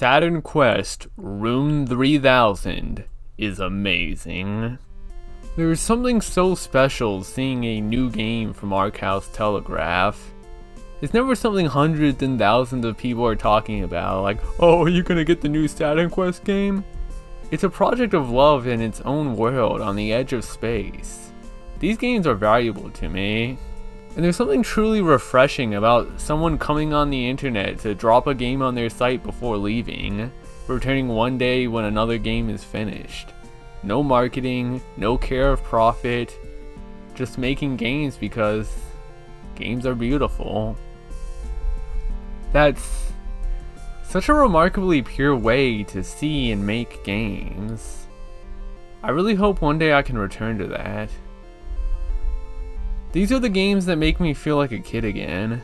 Saturn Quest R.U.N.E 3000 is amazing. There is something so special seeing a new game from Arkhouse Telegraph. It's never something hundreds and thousands of people are talking about, like, oh, are you gonna get the new Saturn Quest game? It's a project of love in its own world on the edge of space. These games are valuable to me. And there's something truly refreshing about someone coming on the internet to drop a game on their site before leaving, returning one day when another game is finished. No marketing, no care of profit, just making games because games are beautiful. That's such a remarkably pure way to see and make games. I really hope one day I can return to that. These are the games that make me feel like a kid again.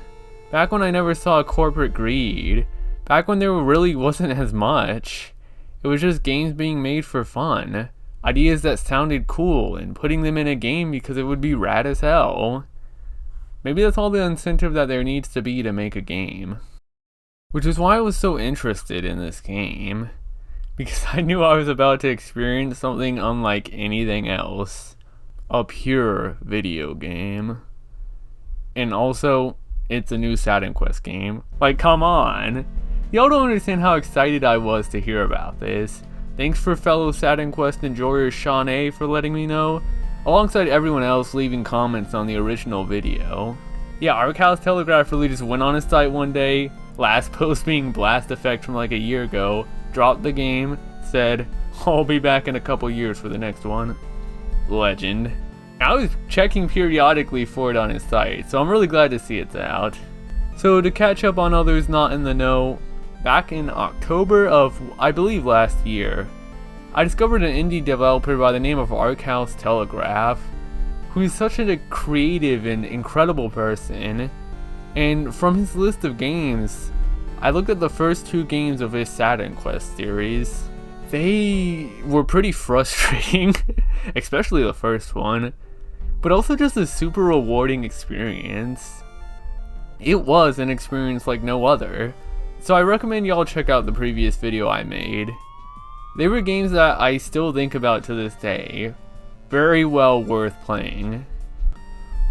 Back when I never saw corporate greed. Back when there really wasn't as much. It was just games being made for fun. Ideas that sounded cool and putting them in a game because it would be rad as hell. Maybe that's all the incentive that there needs to be to make a game. Which is why I was so interested in this game. Because I knew I was about to experience something unlike anything else. A pure video game. And also, it's a new Saturn Quest game. Like, come on! Y'all don't understand how excited I was to hear about this. Thanks for fellow Saturn Quest enjoyer R.U.N.E for letting me know, alongside everyone else leaving comments on the original video. Yeah, Arkhouse Telegraph really just went on his site one day, last post being Blast Effect from like a year ago, dropped the game, said, I'll be back in a couple years for the next one. Legend. I was checking periodically for it on his site, so I'm really glad to see it's out. So to catch up on others not in the know, back in October of, I believe, last year, I discovered an indie developer by the name of Arkhouse Telegraph, who is such a creative and incredible person, and from his list of games, I looked at the first two games of his Saturn Quest series. They were pretty frustrating, especially the first one, but also just a super rewarding experience. It was an experience like no other, so I recommend y'all check out the previous video I made. They were games that I still think about to this day, very well worth playing.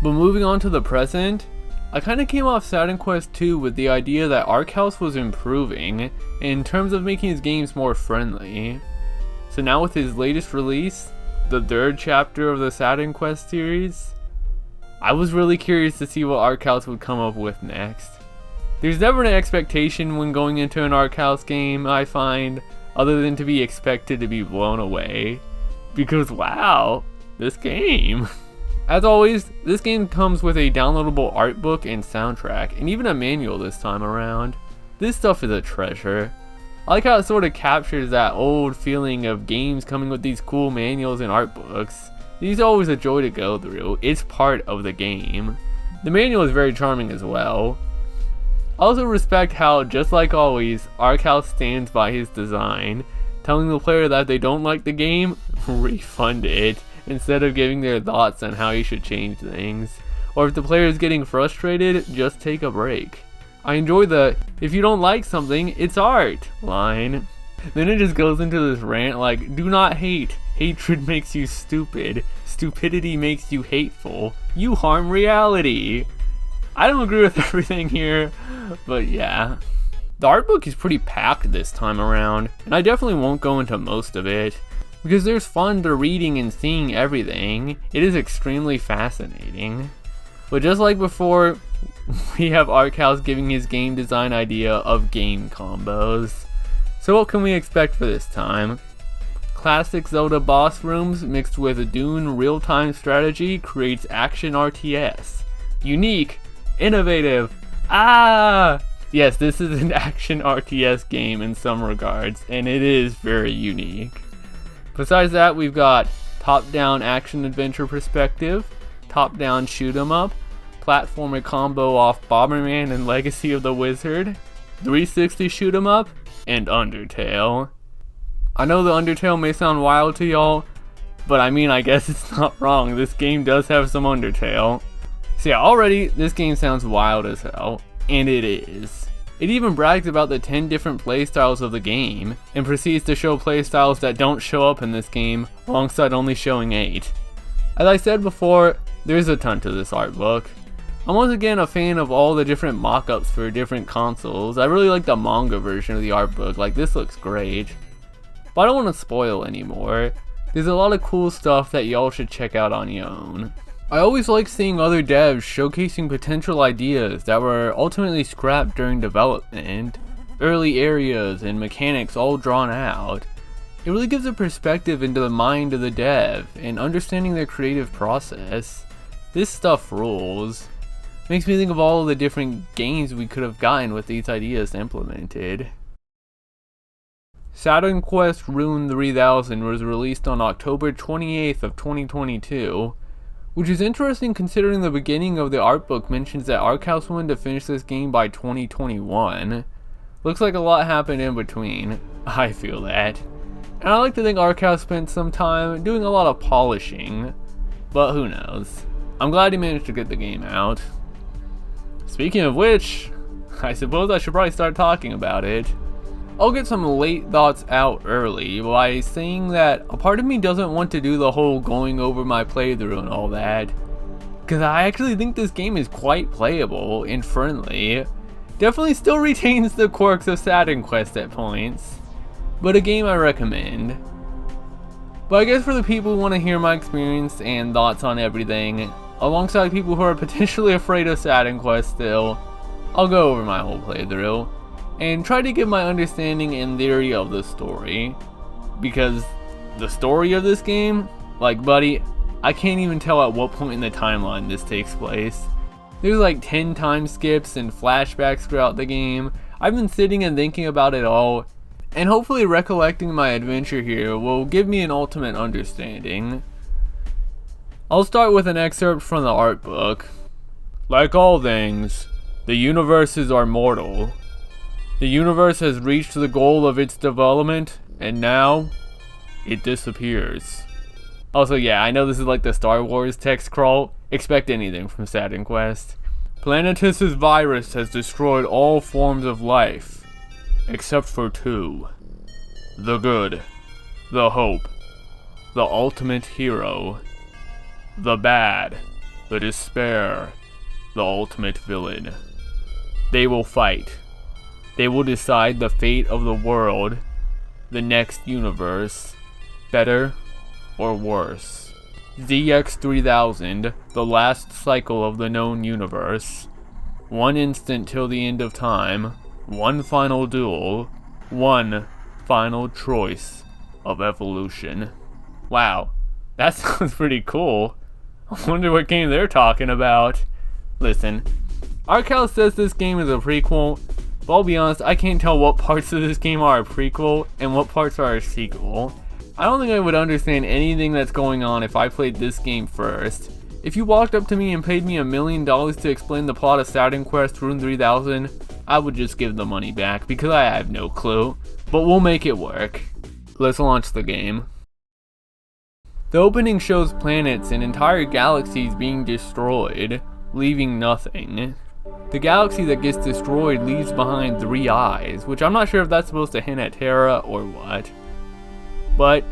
But moving on to the present, I kinda came off Saturn Quest 2 with the idea that Arkhouse was improving in terms of making his games more friendly. So now with his latest release, the third chapter of the Saturn Quest series, I was really curious to see what Arkhouse would come up with next. There's never an expectation when going into an Arkhouse game, I find, other than to be expected to be blown away. Because wow, this game. As always, this game comes with a downloadable art book and soundtrack, and even a manual this time around. This stuff is a treasure. I like how it sort of captures that old feeling of games coming with these cool manuals and art books. These are always a joy to go through, it's part of the game. The manual is very charming as well. I also respect how, just like always, Arkhouse stands by his design, telling the player that if they don't like the game, refund it, instead of giving their thoughts on how you should change things. Or if the player is getting frustrated, just take a break. I enjoy the, if you don't like something, it's art line. Then it just goes into this rant like, do not hate. Hatred makes you stupid. Stupidity makes you hateful. You harm reality. I don't agree with everything here, but yeah. The art book is pretty packed this time around, and I definitely won't go into most of it, because there's fun to reading and seeing everything. It is extremely fascinating. But just like before, we have Arkhouse giving his game design idea of game combos. So what can we expect for this time? Classic Zelda boss rooms mixed with a Dune real-time strategy creates action RTS. Unique, innovative, yes, this is an action RTS game in some regards, and it is very unique. Besides that, we've got top-down action-adventure perspective, top-down shoot-'em-up, platformer combo off Bomberman and Legacy of the Wizard, 360 shoot-'em-up, and Undertale. I know the Undertale may sound wild to y'all, but I mean, I guess it's not wrong. This game does have some Undertale. So yeah, already, this game sounds wild as hell, and it is. It even brags about the 10 different playstyles of the game, and proceeds to show playstyles that don't show up in this game, alongside only showing 8. As I said before, there's a ton to this art book. I'm once again a fan of all the different mock-ups for different consoles. I really like the manga version of the art book, like this looks great. But I don't want to spoil anymore. There's a lot of cool stuff that y'all should check out on your own. I always like seeing other devs showcasing potential ideas that were ultimately scrapped during development, early areas and mechanics all drawn out. It really gives a perspective into the mind of the dev and understanding their creative process. This stuff rules. Makes me think of all the different games we could have gotten with these ideas implemented. Saturn Quest R.U.N.E 3000 was released on October 28th of 2022, which is interesting considering the beginning of the art book mentions that Arkhouse wanted to finish this game by 2021. Looks like a lot happened in between. I feel that. And I like to think Arkhouse spent some time doing a lot of polishing, but who knows. I'm glad he managed to get the game out. Speaking of which, I suppose I should probably start talking about it. I'll get some late thoughts out early by saying that a part of me doesn't want to do the whole going over my playthrough and all that, because I actually think this game is quite playable and friendly. Definitely still retains the quirks of Saturn Quest at points, but a game I recommend. But I guess for the people who want to hear my experience and thoughts on everything, alongside people who are potentially afraid of Saturn Quest still, I'll go over my whole playthrough and try to give my understanding and theory of the story. Because the story of this game, like buddy, I can't even tell at what point in the timeline this takes place. There's like 10 time skips and flashbacks throughout the game. I've been sitting and thinking about it all, and hopefully recollecting my adventure here will give me an ultimate understanding. I'll start with an excerpt from the art book. Like all things, the universes are mortal. The universe has reached the goal of its development, and now, it disappears. Also, yeah, I know this is like the Star Wars text crawl. Expect anything from Saturn Quest. Planetus's virus has destroyed all forms of life, except for 2. The good, the hope, the ultimate hero. The bad, the despair, the ultimate villain. They will fight. They will decide the fate of the world, the next universe, better or worse. ZX3000, the last cycle of the known universe. One instant till the end of time, one final duel, one final choice of evolution. Wow, that sounds pretty cool. I wonder what game they're talking about. Listen, Arkhouse says this game is a prequel, but I'll be honest, I can't tell what parts of this game are a prequel and what parts are a sequel. I don't think I would understand anything that's going on if I played this game first. If you walked up to me and paid me $1 million to explain the plot of Saturn Quest R.U.N.E 3000, I would just give the money back because I have no clue. But we'll make it work. Let's launch the game. The opening shows planets and entire galaxies being destroyed, leaving nothing. The galaxy that gets destroyed leaves behind 3 eyes, which I'm not sure if that's supposed to hint at Terra or what. But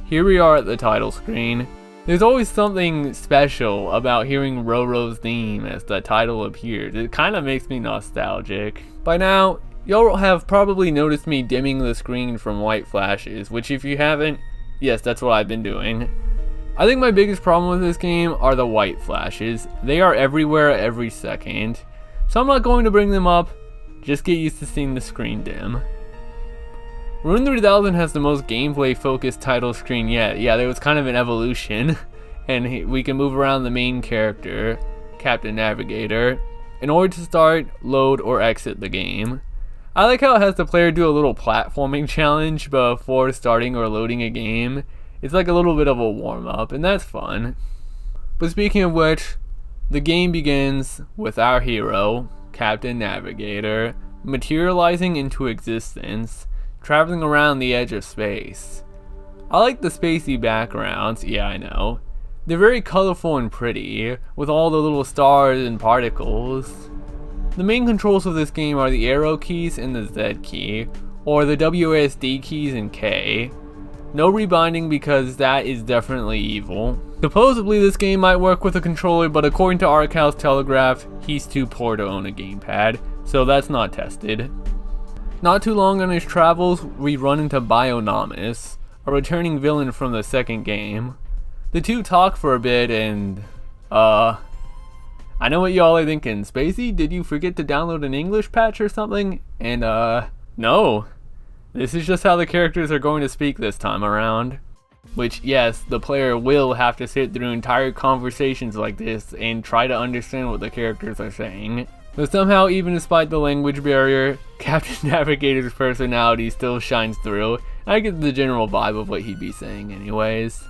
here we are at the title screen. There's always something special about hearing Roro's theme as the title appears. It kind of makes me nostalgic. By now, y'all have probably noticed me dimming the screen from white flashes, which if you haven't, yes, that's what I've been doing. I think my biggest problem with this game are the white flashes. They are everywhere every second. So I'm not going to bring them up, just get used to seeing the screen dim. R.U.N.E 3000 has the most gameplay focused title screen yet. Yeah, there was kind of an evolution, and we can move around the main character, Captain Navigator, in order to start, load, or exit the game. I like how it has the player do a little platforming challenge before starting or loading a game. It's like a little bit of a warm-up, and that's fun. But speaking of which, the game begins with our hero, Captain Navigator, materializing into existence, traveling around the edge of space. I like the spacey backgrounds, yeah I know. They're very colorful and pretty, with all the little stars and particles. The main controls of this game are the arrow keys and the Z key, or the WASD keys and K. No rebinding because that is definitely evil. Supposedly this game might work with a controller, but according to Arkhouse Telegraph, he's too poor to own a gamepad, so that's not tested. Not too long on his travels, we run into R.U.N.E, a returning villain from the second game. The two talk for a bit and, I know what y'all are thinking. Spacey, did you forget to download an English patch or something? And, no. This is just how the characters are going to speak this time around. Which, yes, the player will have to sit through entire conversations like this and try to understand what the characters are saying. But somehow, even despite the language barrier, Captain Navigator's personality still shines through. I get the general vibe of what he'd be saying anyways.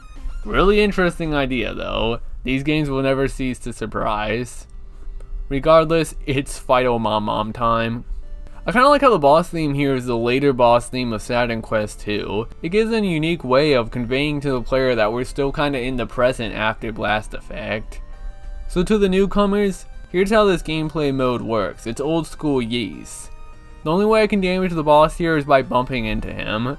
Really interesting idea though. These games will never cease to surprise. Regardless, it's Fido Mom Mom time. I kinda like how the boss theme here is the later boss theme of Saturn Quest 2. It gives a unique way of conveying to the player that we're still kinda in the present after Blast Effect. So to the newcomers, here's how this gameplay mode works. It's old school Ys. The only way I can damage the boss here is by bumping into him.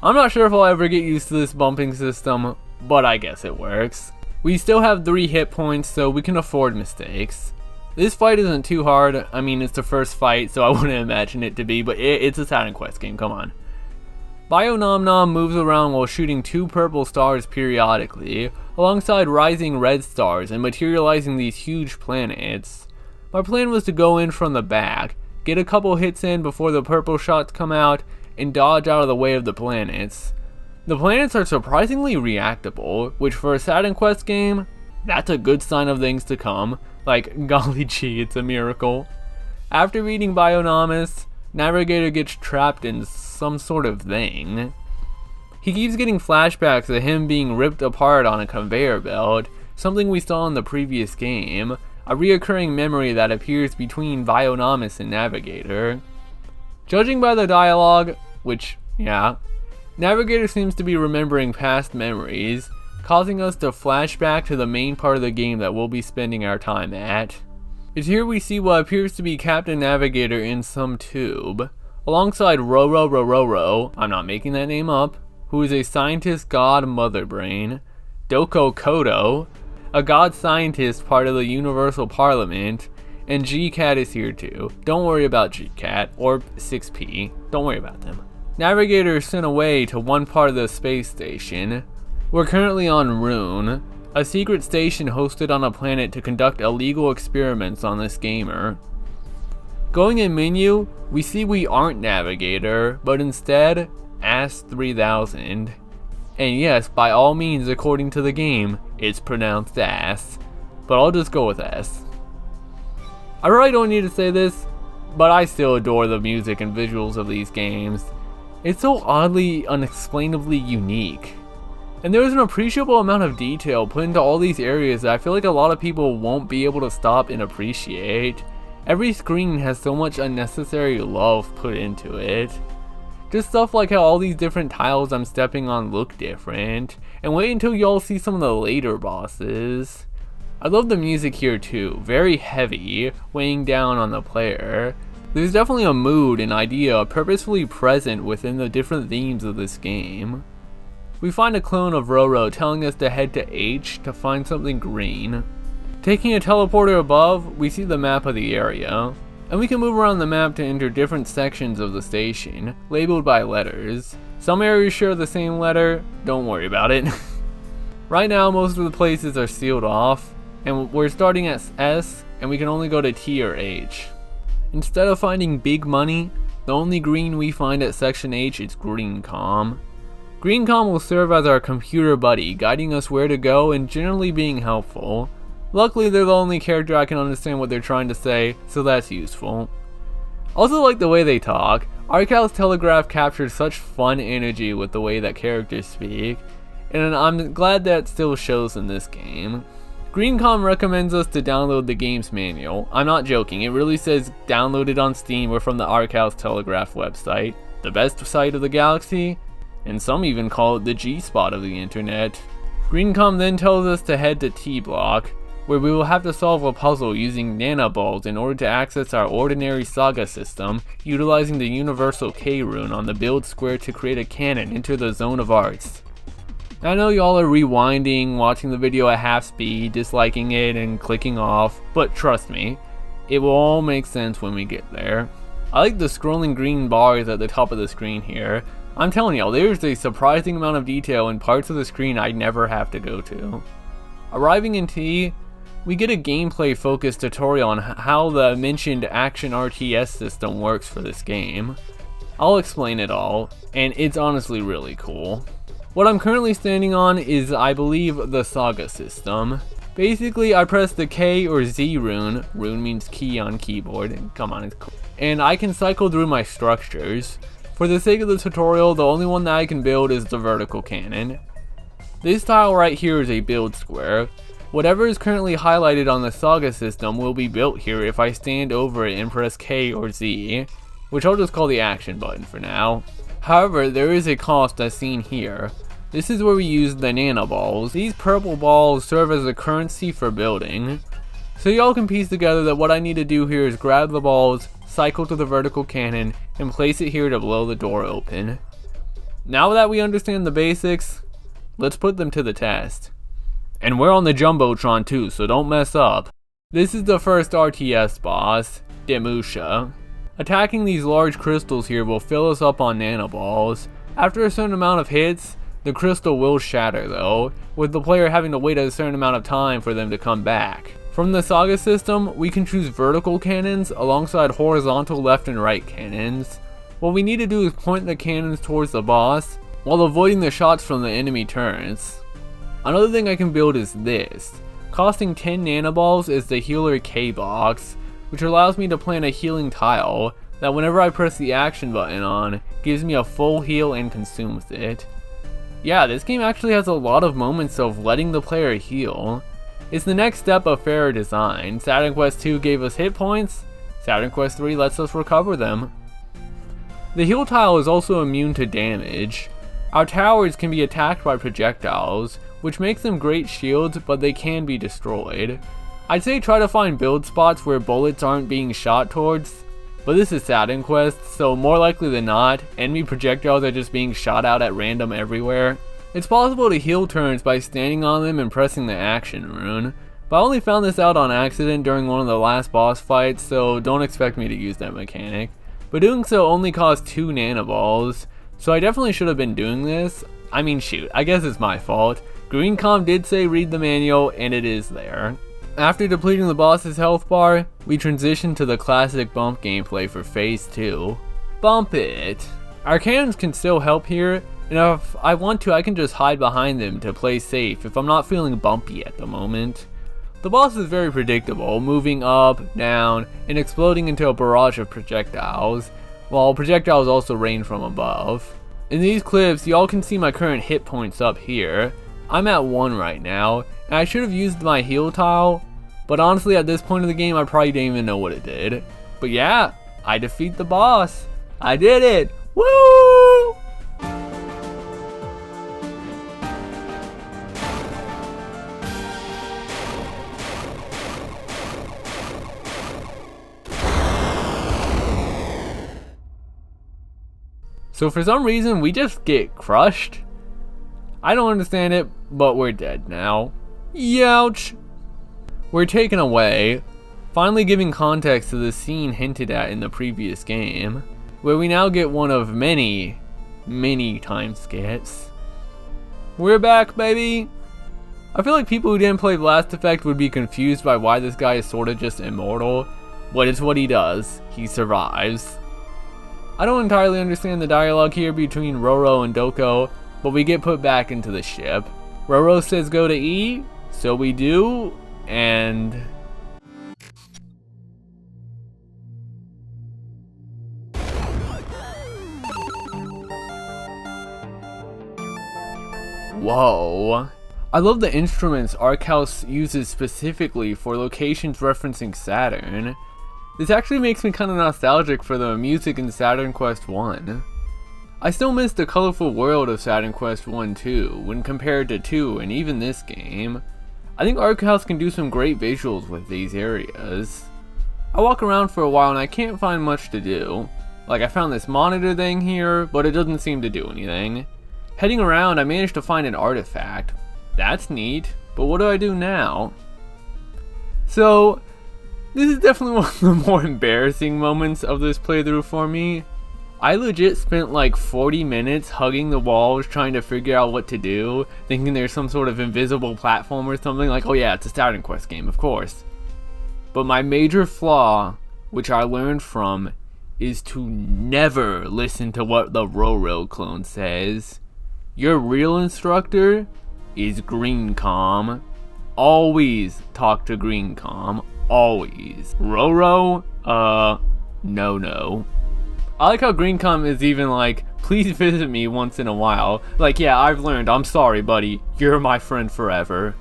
I'm not sure if I'll ever get used to this bumping system, but I guess it works. We still have 3 hit points, so we can afford mistakes. This fight isn't too hard. I mean, it's the first fight, so I wouldn't imagine it to be, but it's a Saturn Quest game, come on. Bio-Nom-Nom moves around while shooting 2 purple stars periodically, alongside rising red stars and materializing these huge planets. My plan was to go in from the back, get a couple hits in before the purple shots come out, and dodge out of the way of the planets. The planets are surprisingly reactable, which for a Saturn Quest game, that's a good sign of things to come. Like, golly gee, it's a miracle. After beating Bio-Nom, Navigator gets trapped in some sort of thing. He keeps getting flashbacks of him being ripped apart on a conveyor belt, something we saw in the previous game, a reoccurring memory that appears between Bio-Nom and Navigator. Judging by the dialogue, which, yeah, Navigator seems to be remembering past memories, causing us to flash back to the main part of the game that we'll be spending our time at. It's here we see what appears to be Captain Navigator in some tube, alongside Ro, I'm not making that name up, who is a scientist god mother brain, Doko Kodo, a god scientist part of the Universal Parliament, and G-Cat is here too. Don't worry about G-Cat, or 6P, don't worry about them. Navigator is sent away to one part of the space station. We're currently on R.U.N.E, a secret station hosted on a planet to conduct illegal experiments on this gamer. Going in menu, we see we aren't Navigator, but instead, Ass 3000. And yes, by all means, according to the game, it's pronounced Ass, but I'll just go with S. I really don't need to say this, but I still adore the music and visuals of these games. It's so oddly, unexplainably unique. And there's an appreciable amount of detail put into all these areas that I feel like a lot of people won't be able to stop and appreciate. Every screen has so much unnecessary love put into it. Just stuff like how all these different tiles I'm stepping on look different. And wait until y'all see some of the later bosses. I love the music here too, very heavy, weighing down on the player. There's definitely a mood and idea purposefully present within the different themes of this game. We find a clone of Roro telling us to head to H to find something green. Taking a teleporter above, we see the map of the area, and we can move around the map to enter different sections of the station, labeled by letters. Some areas share the same letter, don't worry about it. Right now most of the places are sealed off, and we're starting at S, and we can only go to T or H. Instead of finding big money, the only green we find at section H is GreenCom. GreenCom will serve as our computer buddy, guiding us where to go and generally being helpful. Luckily they're the only character I can understand what they're trying to say, so that's useful. Also like the way they talk. Arkhouse Telegraph captures such fun energy with the way that characters speak, and I'm glad that still shows in this game. GreenCom recommends us to download the game's manual. I'm not joking, it really says download it on Steam or from the Arkhouse Telegraph website. The best site of the galaxy? And some even call it the G-spot of the internet. GreenCom then tells us to head to T block, where we will have to solve a puzzle using nanoballs in order to access our ordinary saga system, utilizing the universal K-rune on the build square to create a cannon into the zone of arts. I know y'all are rewinding, watching the video at half speed, disliking it, and clicking off, but trust me, it will all make sense when we get there. I like the scrolling green bars at the top of the screen here. I'm telling y'all, there's a surprising amount of detail in parts of the screen I never have to go to. Arriving in T, we get a gameplay focused tutorial on how the mentioned action RTS system works for this game. I'll explain it all, and it's honestly really cool. What I'm currently standing on is, I believe, the Saga system. Basically, I press the K or Z rune, rune means key on keyboard, and come on, it's cool, and I can cycle through my structures. For the sake of the tutorial, the only one that I can build is the vertical cannon. This tile right here is a build square. Whatever is currently highlighted on the Saga system will be built here if I stand over it and press K or Z, which I'll just call the action button for now. However, there is a cost as seen here. This is where we use the nanoballs. These purple balls serve as a currency for building. So y'all can piece together that what I need to do here is grab the balls, cycle to the vertical cannon, and place it here to blow the door open. Now that we understand the basics, let's put them to the test. And we're on the Jumbotron too, so don't mess up. This is the first RTS boss, Demusha. Attacking these large crystals here will fill us up on nanoballs. After a certain amount of hits, the crystal will shatter though, with the player having to wait a certain amount of time for them to come back. From the Saga system, we can choose vertical cannons alongside horizontal left and right cannons. What we need to do is point the cannons towards the boss, while avoiding the shots from the enemy turrets. Another thing I can build is this. Costing 10 nanoballs is the healer K-box, which allows me to plant a healing tile that whenever I press the action button on, gives me a full heal and consumes it. Yeah, this game actually has a lot of moments of letting the player heal. It's the next step of fairer design. Saturn Quest 2 gave us hit points, Saturn Quest 3 lets us recover them. The heal tile is also immune to damage. Our towers can be attacked by projectiles, which makes them great shields, but they can be destroyed. I'd say try to find build spots where bullets aren't being shot towards, but this is Saturn Quest, so more likely than not, enemy projectiles are just being shot out at random everywhere. It's possible to heal turrets by standing on them and pressing the action rune, but I only found this out on accident during one of the last boss fights, so don't expect me to use that mechanic. But doing so only costs 2 nanoballs, so I definitely should have been doing this. I mean shoot, I guess it's my fault. Greencom did say read the manual, and it is there. After depleting the boss's health bar, we transition to the classic bump gameplay for phase 2. Bump it! Our cannons can still help here, and if I want to I can just hide behind them to play safe if I'm not feeling bumpy at the moment. The boss is very predictable, moving up, down, and exploding into a barrage of projectiles, while projectiles also rain from above. In these clips, y'all can see my current hit points up here. I'm at 1 right now, and I should have used my heal tile, but honestly at this point of the game I probably didn't even know what it did. But yeah, I defeat the boss. I did it! Woo! So for some reason we just get crushed. I don't understand it, but we're dead now. Youch! We're taken away, finally giving context to the scene hinted at in the previous game, where we now get one of many time skips. We're back, baby! I feel like people who didn't play Blast Effect would be confused by why this guy is sorta just immortal, but it's what he does. He survives. I don't entirely understand the dialogue here between Roro and Doko, but we get put back into the ship. Roro says go to E, so we do, and... Whoa. I love the instruments Arkhouse uses specifically for locations referencing Saturn. This actually makes me kinda nostalgic for the music in Saturn Quest 1. I still miss the colorful world of Saturn Quest 1 too, when compared to 2 and even this game. I think Arkhouse can do some great visuals with these areas. I walk around for a while and I can't find much to do. Like, I found this monitor thing here, but it doesn't seem to do anything. Heading around, I managed to find an artifact. That's neat, but what do I do now? So, this is definitely one of the more embarrassing moments of this playthrough for me. I legit spent like 40 minutes hugging the walls trying to figure out what to do, thinking there's some sort of invisible platform or something, like, oh yeah, it's a Saturn Quest game, of course. But my major flaw, which I learned from, is to never listen to what the R.U.N.E clone says. Your real instructor is GreenCom. Always talk to GreenCom. Always. R.U.N.E? No. I like how GreenCom is even like, please visit me once in a while. Like, yeah, I've learned. I'm sorry, buddy. You're my friend forever.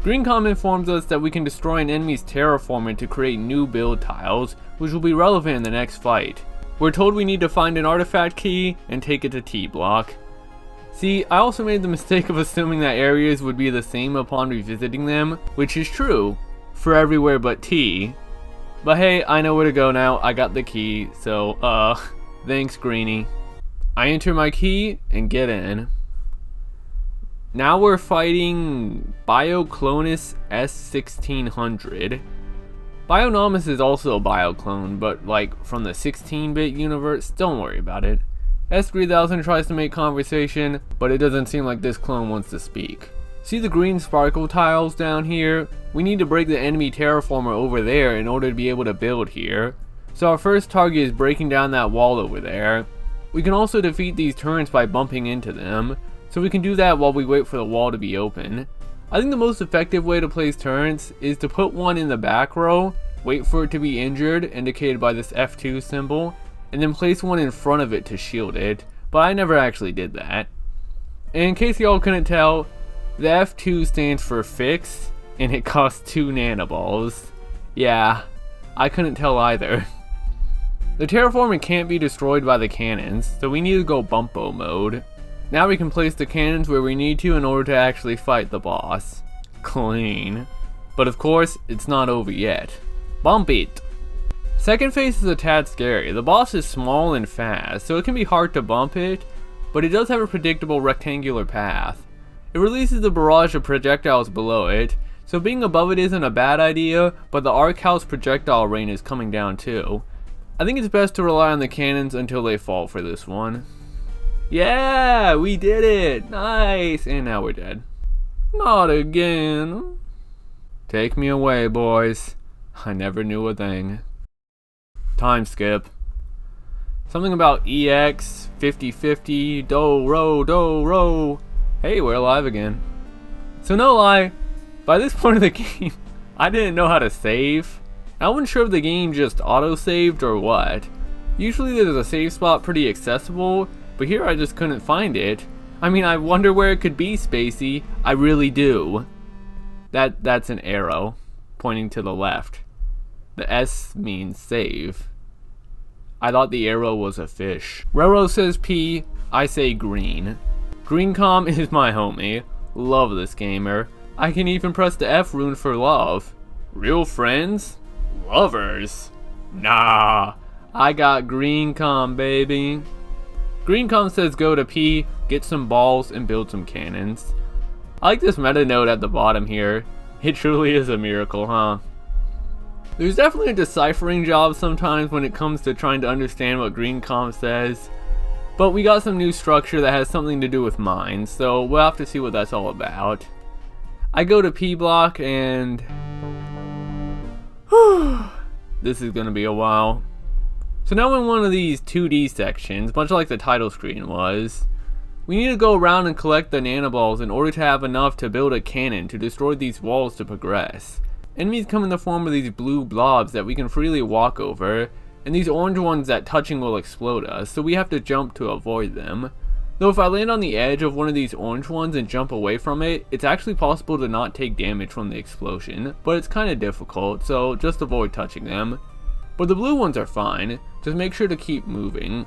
GreenCom informs us that we can destroy an enemy's terraformer to create new build tiles, which will be relevant in the next fight. We're told we need to find an artifact key and take it to T block. See, I also made the mistake of assuming that areas would be the same upon revisiting them, which is true, for everywhere but T. But hey, I know where to go now, I got the key, so thanks Greenie. I enter my key and get in. Now we're fighting Bioclonus S1600. Bionomus is also a bioclone, but like from the 16-bit universe, don't worry about it. S3000 tries to make conversation, but it doesn't seem like this clone wants to speak. See the green sparkle tiles down here? We need to break the enemy terraformer over there in order to be able to build here. So our first target is breaking down that wall over there. We can also defeat these turrets by bumping into them, so we can do that while we wait for the wall to be open. I think the most effective way to place turrets is to put one in the back row, wait for it to be injured, indicated by this F2 symbol, and then place one in front of it to shield it, but I never actually did that. And in case y'all couldn't tell, the F2 stands for fix, and it costs 2 nanoballs. Yeah, I couldn't tell either. The terraforming can't be destroyed by the cannons, so we need to go bumpo mode. Now we can place the cannons where we need to in order to actually fight the boss. Clean. But of course, it's not over yet. Bump it! Second phase is a tad scary. The boss is small and fast, so it can be hard to bump it, but it does have a predictable rectangular path. It releases a barrage of projectiles below it, so being above it isn't a bad idea, but the Arkhouse projectile rain is coming down too. I think it's best to rely on the cannons until they fall for this one. Yeah, we did it! Nice! And now we're dead. Not again. Take me away, boys. I never knew a thing. Time skip. Something about EX, 50-50, do, ro. Hey, we're alive again. So no lie, by this point of the game, I didn't know how to save. I wasn't sure if the game just auto-saved or what. Usually there's a save spot pretty accessible, but here I just couldn't find it. I mean, I wonder where it could be, Spacey. I really do. That's an arrow pointing to the left. The S means save. I thought the arrow was a fish. Roro says P, I say green. GreenCom is my homie. Love this gamer. I can even press the F rune for love. Real friends? Lovers? Nah. I got GreenCom, baby. GreenCom says go to P, get some balls, and build some cannons. I like this meta note at the bottom here. It truly is a miracle, huh? There's definitely a deciphering job sometimes when it comes to trying to understand what GreenCom says. But we got some new structure that has something to do with mines, so we'll have to see what that's all about. I go to P block and... this is gonna be a while. So now in one of these 2D sections, much like the title screen was, we need to go around and collect the nanoballs in order to have enough to build a cannon to destroy these walls to progress. Enemies come in the form of these blue blobs that we can freely walk over, and these orange ones that touching will explode us, so we have to jump to avoid them. Though if I land on the edge of one of these orange ones and jump away from it, it's actually possible to not take damage from the explosion, but it's kinda difficult, so just avoid touching them. But the blue ones are fine, just make sure to keep moving.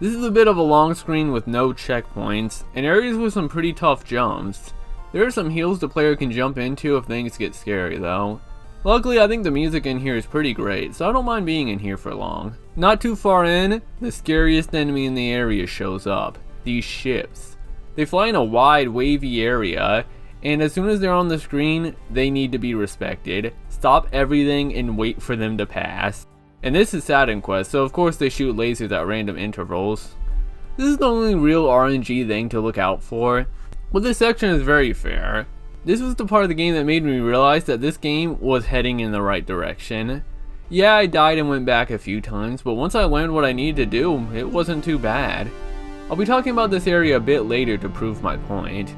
This is a bit of a long screen with no checkpoints, and areas with some pretty tough jumps. There are some hills the player can jump into if things get scary though. Luckily, I think the music in here is pretty great, so I don't mind being in here for long. Not too far in, the scariest enemy in the area shows up. These ships. They fly in a wide, wavy area, and as soon as they're on the screen, they need to be respected. Stop everything and wait for them to pass. And this is Saturn Quest, so of course they shoot lasers at random intervals. This is the only real RNG thing to look out for. But this section is very fair. This was the part of the game that made me realize that this game was heading in the right direction. Yeah, I died and went back a few times, but once I learned what I needed to do, it wasn't too bad. I'll be talking about this area a bit later to prove my point.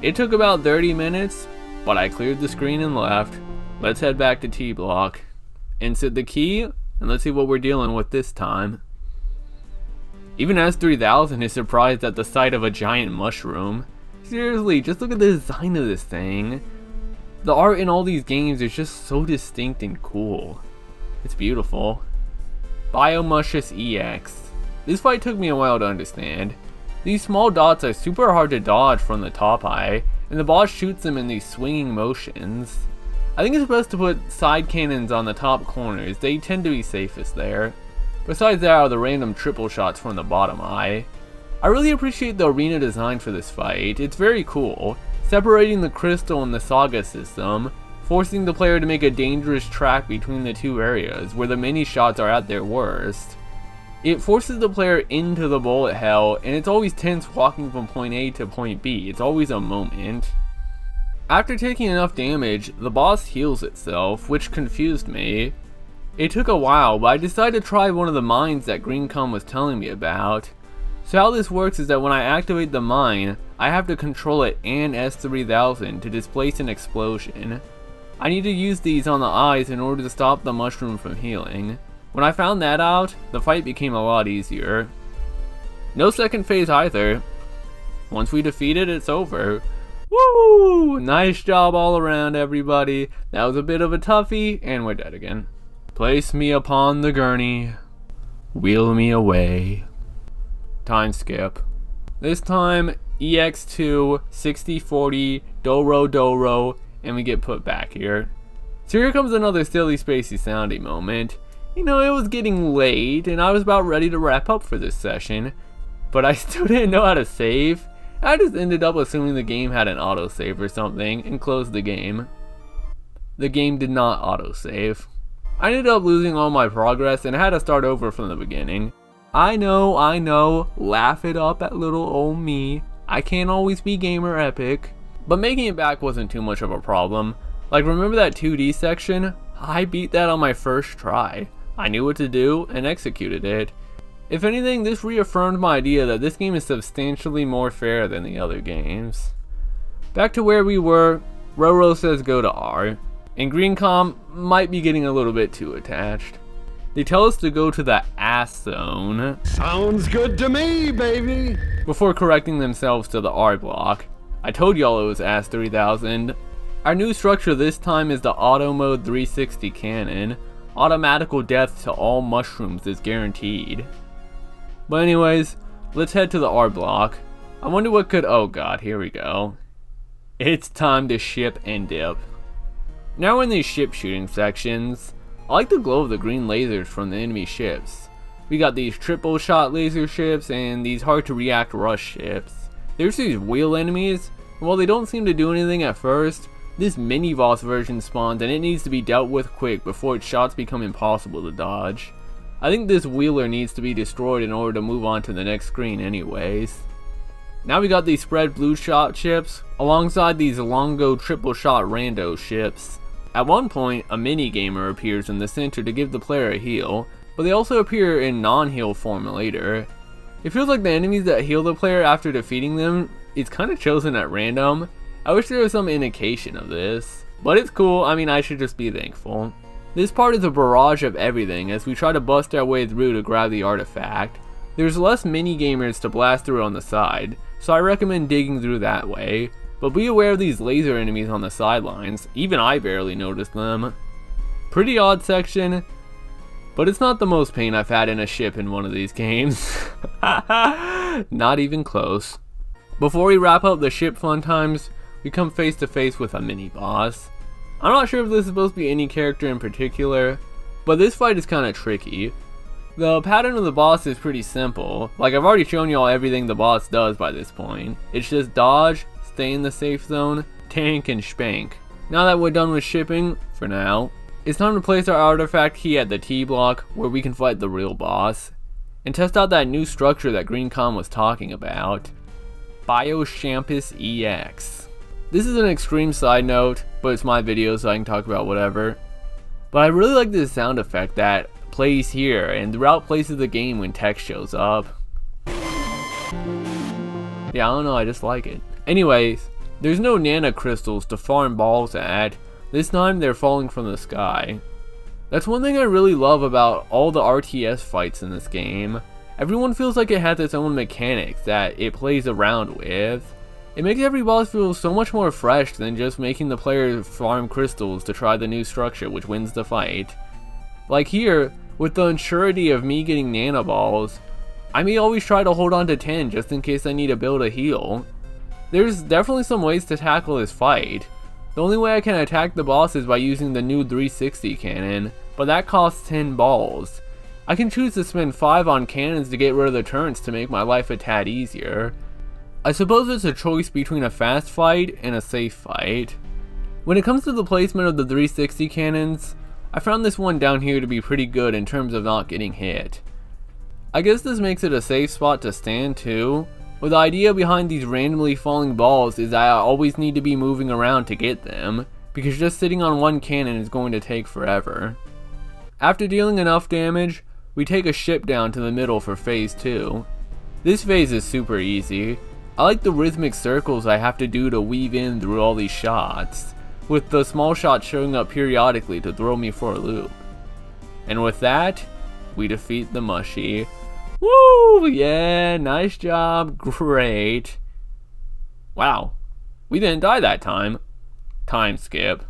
It took about 30 minutes, but I cleared the screen and left. Let's head back to T Block. Insert the key, and let's see what we're dealing with this time. Even S3000 is surprised at the sight of a giant mushroom. Seriously, just look at the design of this thing. The art in all these games is just so distinct and cool. It's beautiful. Biomushus EX. This fight took me a while to understand. These small dots are super hard to dodge from the top eye, and the boss shoots them in these swinging motions. I think it's best to put side cannons on the top corners, they tend to be safest there. Besides that are the random triple shots from the bottom eye. I really appreciate the arena design for this fight, it's very cool, separating the crystal and the saga system, forcing the player to make a dangerous track between the two areas where the mini shots are at their worst. It forces the player into the bullet hell, and it's always tense walking from point A to point B, it's always a moment. After taking enough damage, the boss heals itself, which confused me. It took a while, but I decided to try one of the mines that GreenCom was telling me about. So how this works is that when I activate the mine, I have to control it and S3000 to displace an explosion. I need to use these on the eyes in order to stop the mushroom from healing. When I found that out, the fight became a lot easier. No second phase either. Once we defeat it, it's over. Woo! Nice job all around, everybody. That was a bit of a toughie, and we're dead again. Place me upon the gurney. Wheel me away. Time skip. This time, EX2, 6040, Doro Doro, and we get put back here. So here comes another silly spacey soundy moment. You know, it was getting late, and I was about ready to wrap up for this session, but I still didn't know how to save. I just ended up assuming the game had an autosave or something, and closed the game. The game did not autosave. I ended up losing all my progress and had to start over from the beginning. I know, laugh it up at little old me. I can't always be gamer epic. But making it back wasn't too much of a problem. Like, remember that 2D section? I beat that on my first try. I knew what to do and executed it. If anything, this reaffirmed my idea that this game is substantially more fair than the other games. Back to where we were, Roro says go to R, and GreenCom might be getting a little bit too attached. They tell us to go to the ass zone. Sounds good to me, baby! Before correcting themselves to the R block. I told y'all it was ass 3000. Our new structure this time is the auto mode 360 cannon. Automatical death to all mushrooms is guaranteed. But anyways, let's head to the R block. I wonder what could, oh god, here we go. It's time to ship and dip. Now we're in these ship shooting sections. I like the glow of the green lasers from the enemy ships. We got these triple shot laser ships and these hard to react rush ships. There's these wheel enemies, and while they don't seem to do anything at first, this mini boss version spawns and it needs to be dealt with quick before its shots become impossible to dodge. I think this wheeler needs to be destroyed in order to move on to the next screen anyways. Now we got these spread blue shot ships alongside these Longo triple shot rando ships. At one point, a mini gamer appears in the center to give the player a heal, but they also appear in non-heal form later. It feels like the enemies that heal the player after defeating them is kinda chosen at random. I wish there was some indication of this, but it's cool, I mean I should just be thankful. This part is a barrage of everything as we try to bust our way through to grab the artifact. There's less mini gamers to blast through on the side, so I recommend digging through that way. But be aware of these laser enemies on the sidelines, even I barely noticed them. Pretty odd section, but it's not the most pain I've had in a ship in one of these games. Not even close. Before we wrap up the ship fun times, we come face to face with a mini boss. I'm not sure if this is supposed to be any character in particular, but this fight is kind of tricky. The pattern of the boss is pretty simple. Like, I've already shown y'all everything the boss does by this point. It's just dodge, stay in the safe zone, tank, and spank. Now that we're done with shipping, for now, it's time to place our artifact key at the T block where we can fight the real boss and test out that new structure that Green.com was talking about. Bioshampus EX. This is an extreme side note, but it's my video so I can talk about whatever. But I really like this sound effect that plays here and throughout places of the game when text shows up. Yeah, I don't know, I just like it. Anyways, there's no nano crystals to farm balls at. This time they're falling from the sky. That's one thing I really love about all the RTS fights in this game. Everyone feels like it has its own mechanics that it plays around with. It makes every boss feel so much more fresh than just making the player farm crystals to try the new structure which wins the fight. Like here, with the unsurety of me getting nano balls, I may always try to hold on to 10 just in case I need to build a heal. There's definitely some ways to tackle this fight. The only way I can attack the boss is by using the new 360 cannon, but that costs 10 balls. I can choose to spend 5 on cannons to get rid of the turrets to make my life a tad easier. I suppose it's a choice between a fast fight and a safe fight. When it comes to the placement of the 360 cannons, I found this one down here to be pretty good in terms of not getting hit. I guess this makes it a safe spot to stand too, but the idea behind these randomly falling balls is that I always need to be moving around to get them, because just sitting on one cannon is going to take forever. After dealing enough damage, we take a ship down to the middle for phase 2. This phase is super easy. I like the rhythmic circles I have to do to weave in through all these shots, with the small shots showing up periodically to throw me for a loop. And with that, we defeat the Mushy. Woo! Yeah, nice job, great. Wow, we didn't die that time. Time skip.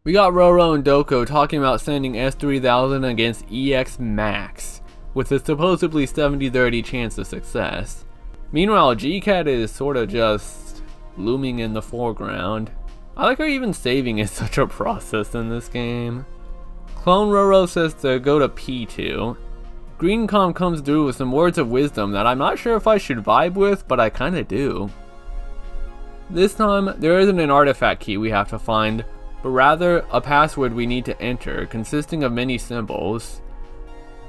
We got Roro and Doko talking about sending S3000 against EX Max, with a supposedly 70-30 chance of success. Meanwhile, GCAT is sorta just looming in the foreground. I like how even saving is such a process in this game. Clone Roro says to go to P2. Green.com comes through with some words of wisdom that I'm not sure if I should vibe with, but I kinda do. This time, there isn't an artifact key we have to find, but rather a password we need to enter, consisting of many symbols.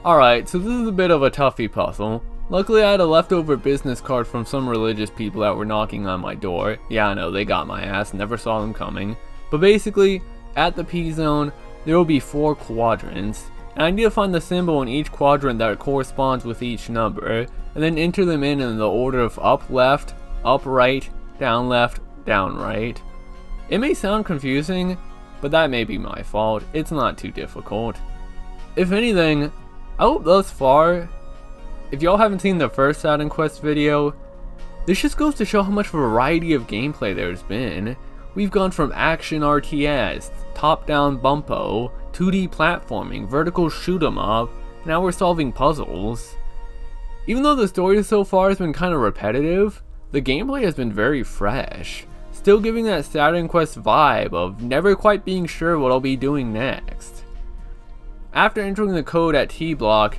Alright, so this is a bit of a toughie puzzle. Luckily I had a leftover business card from some religious people that were knocking on my door. Yeah, I know, they got my ass, never saw them coming. But basically, at the P zone, there will be 4 quadrants, and I need to find the symbol in each quadrant that corresponds with each number, and then enter them in the order of up left, up right, down left, down right. It may sound confusing, but that may be my fault. It's not too difficult. If anything, I hope thus far, if y'all haven't seen the first Saturn Quest video, this just goes to show how much variety of gameplay there's been. We've gone from action RTS, top-down bumpo, 2D platforming, vertical shoot 'em up, now we're solving puzzles. Even though the story so far has been kinda repetitive, the gameplay has been very fresh, still giving that Saturn Quest vibe of never quite being sure what I'll be doing next. After entering the code at T block,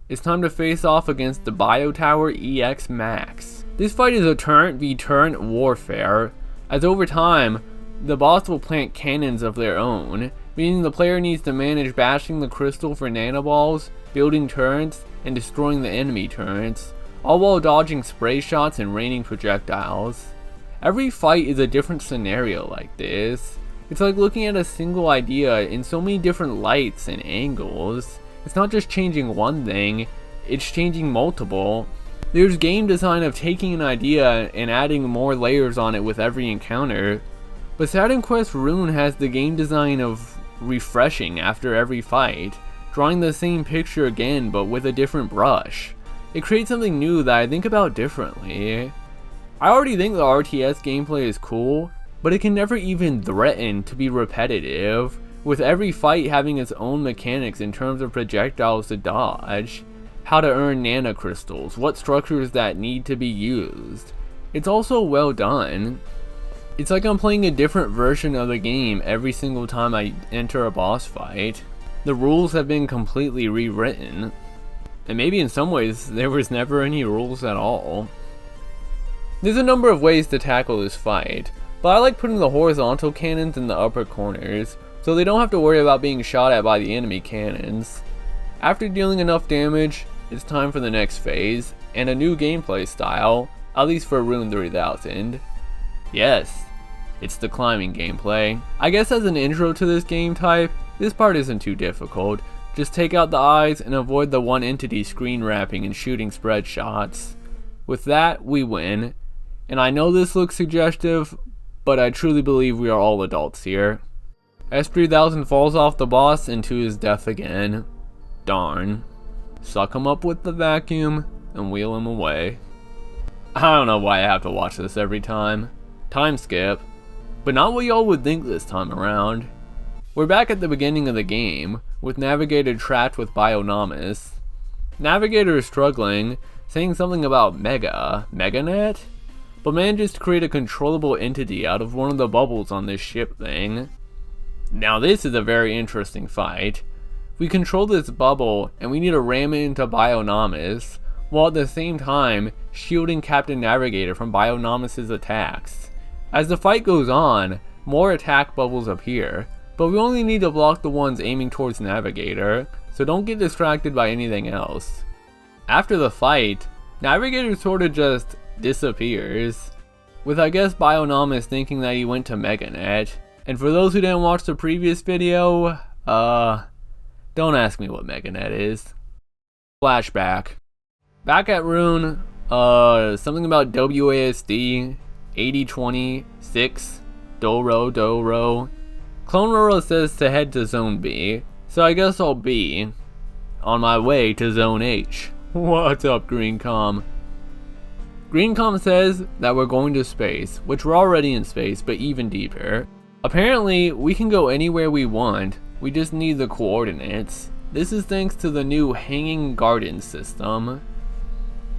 it's time to face off against the Biotower EX Max. This fight is a turret v turret warfare, as over time, the boss will plant cannons of their own, meaning the player needs to manage bashing the crystal for nanoballs, building turrets, and destroying the enemy turrets, all while dodging spray shots and raining projectiles. Every fight is a different scenario like this. It's like looking at a single idea in so many different lights and angles. It's not just changing one thing, it's changing multiple. There's game design of taking an idea and adding more layers on it with every encounter, but Saturn Quest R.U.N.E has the game design of refreshing after every fight, drawing the same picture again but with a different brush. It creates something new that I think about differently. I already think the RTS gameplay is cool, but it can never even threaten to be repetitive, with every fight having its own mechanics in terms of projectiles to dodge, how to earn nanocrystals, what structures that need to be used. It's also well done. It's like I'm playing a different version of the game every single time I enter a boss fight. The rules have been completely rewritten. And maybe in some ways, there was never any rules at all. There's a number of ways to tackle this fight, but I like putting the horizontal cannons in the upper corners, so they don't have to worry about being shot at by the enemy cannons. After dealing enough damage, it's time for the next phase, and a new gameplay style, at least for R.U.N.E 3000. Yes, it's the climbing gameplay. I guess as an intro to this game type, this part isn't too difficult. Just take out the eyes and avoid the one entity screen wrapping and shooting spread shots. With that, we win. And I know this looks suggestive, but I truly believe we are all adults here. S3000 falls off the boss and to his death again. Darn. Suck him up with the vacuum and wheel him away. I don't know why I have to watch this every time. Time skip. But not what y'all would think this time around. We're back at the beginning of the game, with Navigator trapped with Bionomus. Navigator is struggling, saying something about Meganet? But manages to create a controllable entity out of one of the bubbles on this ship thing. Now this is a very interesting fight. We control this bubble and we need to ram it into Bionomus, while at the same time shielding Captain Navigator from Bionomus' attacks. As the fight goes on, more attack bubbles appear, but we only need to block the ones aiming towards Navigator, so don't get distracted by anything else. After the fight, Navigator sorta just disappears, with I guess Bionomus thinking that he went to Meganet. And for those who didn't watch the previous video, don't ask me what Meganet is. Flashback. Back at R.U.N.E, something about WASD, 8020, 6, Doro. Clone Roro says to head to Zone B, so I guess I'll be on my way to Zone H. What's up, Greencom? Greencom says that we're going to space, which we're already in space, but even deeper. Apparently, we can go anywhere we want, we just need the coordinates. This is thanks to the new Hanging Garden system.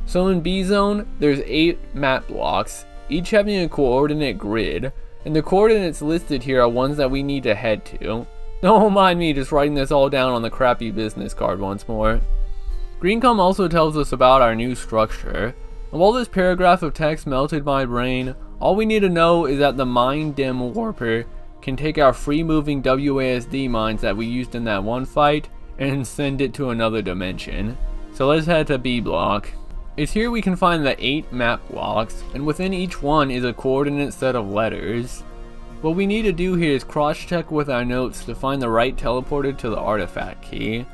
So in B Zone, there's 8 map blocks, each having a coordinate grid, and the coordinates listed here are ones that we need to head to. Don't mind me just writing this all down on the crappy business card once more. Greencom also tells us about our new structure. And while this paragraph of text melted my brain, all we need to know is that the Mind Dim Warper can take our free-moving WASD mines that we used in that one fight and send it to another dimension. So let's head to B block. It's here we can find the 8 map blocks, and within each one is a coordinate set of letters. What we need to do here is cross-check with our notes to find the right teleporter to the artifact key.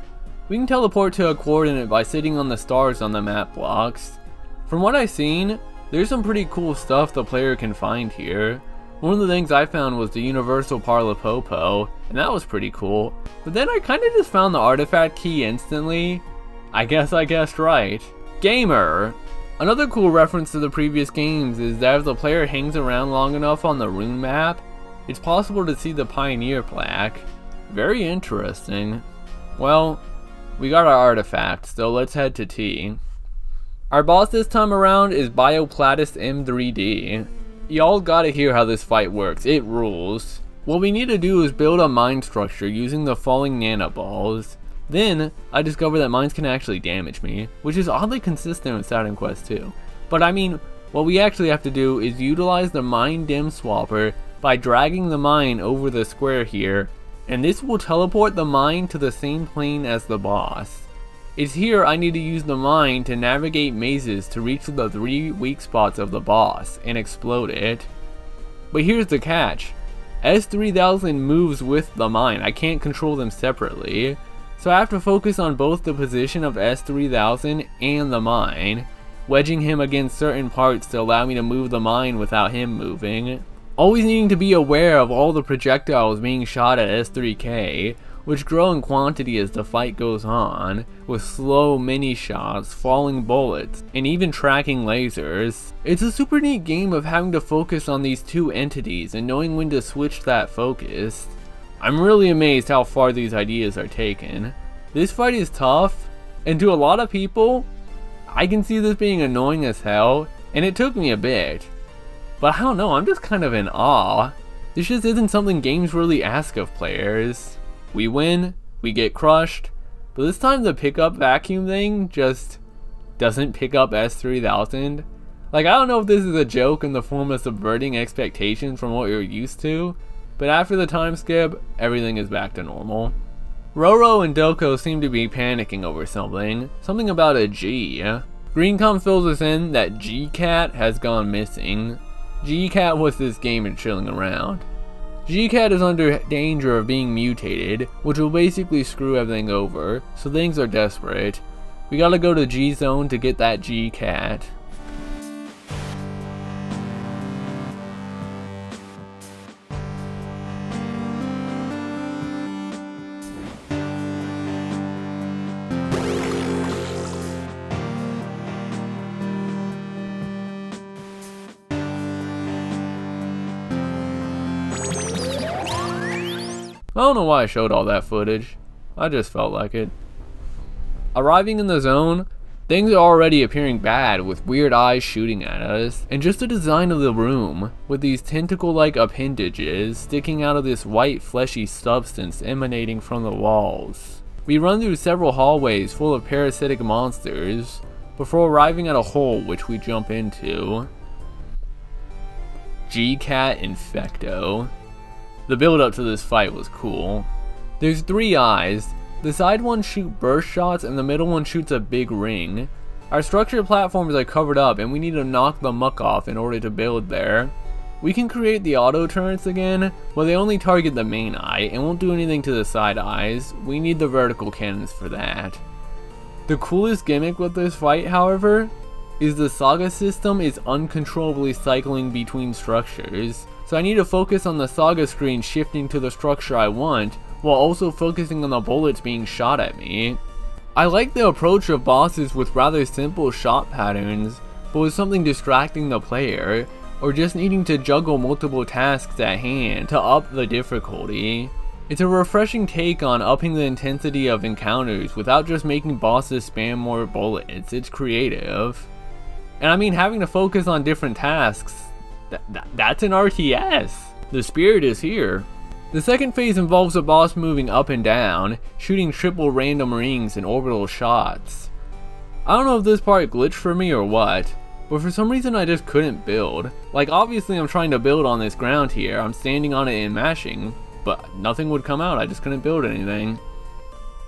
We can teleport to a coordinate by sitting on the stars on the map blocks. From what I've seen, there's some pretty cool stuff the player can find here. One of the things I found was the Universal Parlapopo, and that was pretty cool. But then I kinda just found the artifact key instantly. I guess I guessed right. Gamer! Another cool reference to the previous games is that if the player hangs around long enough on the R.U.N.E map, it's possible to see the Pioneer plaque. Very interesting. Well, we got our artifact, so let's head to T. Our boss this time around is Bioplatus M3D. Y'all gotta hear how this fight works, it rules. What we need to do is build a mine structure using the falling nanoballs. Then, I discovered that mines can actually damage me, which is oddly consistent with Saturn Quest 2. But I mean, what we actually have to do is utilize the Mine Dim Swapper by dragging the mine over the square here, and this will teleport the mine to the same plane as the boss. It's here I need to use the mine to navigate mazes to reach the 3 weak spots of the boss and explode it. But here's the catch. S3000 moves with the mine, I can't control them separately. So I have to focus on both the position of S3000 and the mine, wedging him against certain parts to allow me to move the mine without him moving. Always needing to be aware of all the projectiles being shot at S3K, which grow in quantity as the fight goes on, with slow mini shots, falling bullets, and even tracking lasers. It's a super neat game of having to focus on these 2 entities and knowing when to switch that focus. I'm really amazed how far these ideas are taken. This fight is tough, and to a lot of people, I can see this being annoying as hell, and it took me a bit. But I don't know, I'm just kind of in awe. This just isn't something games really ask of players. We win, we get crushed, but this time the pickup vacuum thing just doesn't pick up S3000. Like, I don't know if this is a joke in the form of subverting expectations from what you're used to, but after the time skip, everything is back to normal. Roro and Doko seem to be panicking over something about a G. Greencom fills us in that G-Cat has gone missing. G-Cat was this gamer chilling around. G-Cat is under danger of being mutated, which will basically screw everything over, so things are desperate. We gotta go to G-Zone to get that G-Cat. I don't know why I showed all that footage. I just felt like it. Arriving in the zone, things are already appearing bad with weird eyes shooting at us, and just the design of the room, with these tentacle-like appendages sticking out of this white fleshy substance emanating from the walls. We run through several hallways full of parasitic monsters, before arriving at a hole which we jump into. G-Cat Infecto. The build up to this fight was cool. There's 3 eyes. The side ones shoot burst shots and the middle one shoots a big ring. Our structured platforms are covered up and we need to knock the muck off in order to build there. We can create the auto turrets again, but they only target the main eye and won't do anything to the side eyes. We need the vertical cannons for that. The coolest gimmick with this fight, however, is the Saga system is uncontrollably cycling between structures. So I need to focus on the Saga screen shifting to the structure I want, while also focusing on the bullets being shot at me. I like the approach of bosses with rather simple shot patterns, but with something distracting the player, or just needing to juggle multiple tasks at hand to up the difficulty. It's a refreshing take on upping the intensity of encounters without just making bosses spam more bullets. It's creative. And I mean, having to focus on different tasks, that's an RTS. The spirit is here. The second phase involves a boss moving up and down, shooting triple random rings and orbital shots. I don't know if this part glitched for me or what, but for some reason I just couldn't build. Like, obviously I'm trying to build on this ground here, I'm standing on it and mashing, but nothing would come out, I just couldn't build anything.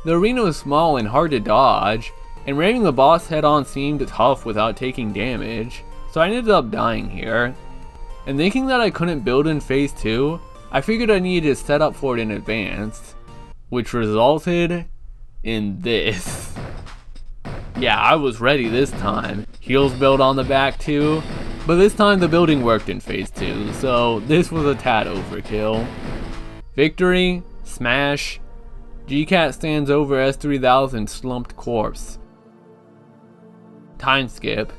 The arena was small and hard to dodge, and ramming the boss head on seemed tough without taking damage, so I ended up dying here. And thinking that I couldn't build in phase 2, I figured I needed to set up for it in advance, which resulted in this. Yeah, I was ready this time. Heals built on the back too, but this time the building worked in phase 2, so this was a tad overkill. Victory, smash, G-Cat stands over S3000 slumped corpse. Time skip.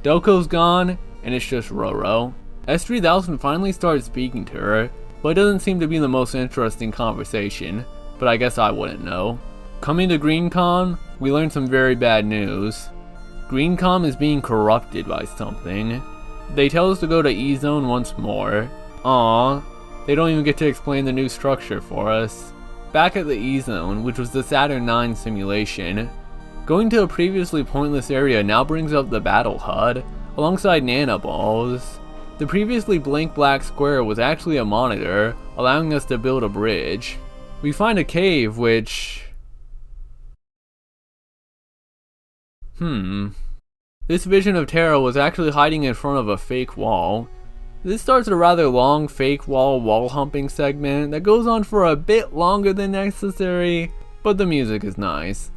Doko's gone, and it's just Roro. S3000 finally started speaking to her, but it doesn't seem to be the most interesting conversation, but I guess I wouldn't know. Coming to GreenCon, we learned some very bad news. GreenCon is being corrupted by something. They tell us to go to E-Zone once more. Aww, they don't even get to explain the new structure for us. Back at the E-Zone, which was the Saturn 9 simulation, going to a previously pointless area now brings up the battle HUD, alongside nanoballs. The previously blank black square was actually a monitor, allowing us to build a bridge. We find a cave which... This vision of terror was actually hiding in front of a fake wall. This starts a rather long fake wall humping segment that goes on for a bit longer than necessary, but the music is nice.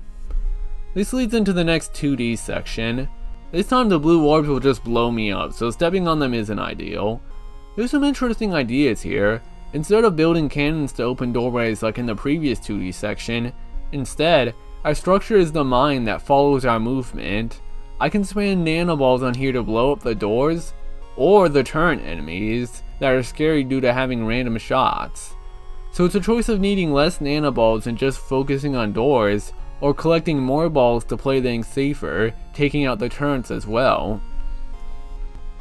This leads into the next 2D section. This time the blue orbs will just blow me up, so stepping on them isn't ideal. There's some interesting ideas here. Instead of building cannons to open doorways like in the previous 2D section, instead, our structure is the mine that follows our movement. I can spam nanoballs on here to blow up the doors, or the turret enemies that are scary due to having random shots. So it's a choice of needing less nanoballs and just focusing on doors, or collecting more balls to play things safer, taking out the turrets as well.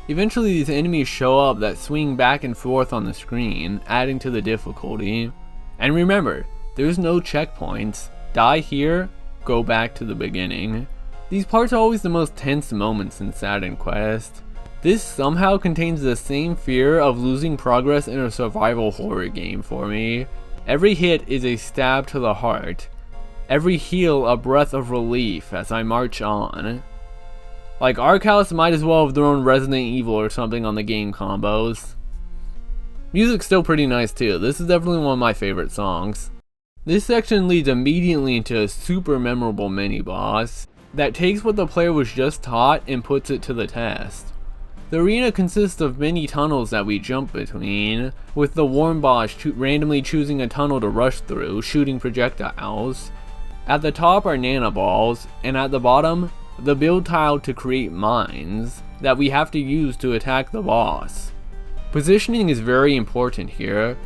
Eventually these enemies show up that swing back and forth on the screen, adding to the difficulty. And remember, there's no checkpoints. Die here, go back to the beginning. These parts are always the most tense moments in Saturn Quest. This somehow contains the same fear of losing progress in a survival horror game for me. Every hit is a stab to the heart. Every heal a breath of relief as I march on. Like, Arkhouse might as well have thrown Resident Evil or something on the game combos. Music's still pretty nice too. This is definitely one of my favorite songs. This section leads immediately into a super memorable mini-boss that takes what the player was just taught and puts it to the test. The arena consists of many tunnels that we jump between, with the R.U.N.E boss randomly choosing a tunnel to rush through, shooting projectiles. At the top are nanoballs, and at the bottom, the build tile to create mines that we have to use to attack the boss. Positioning is very important here.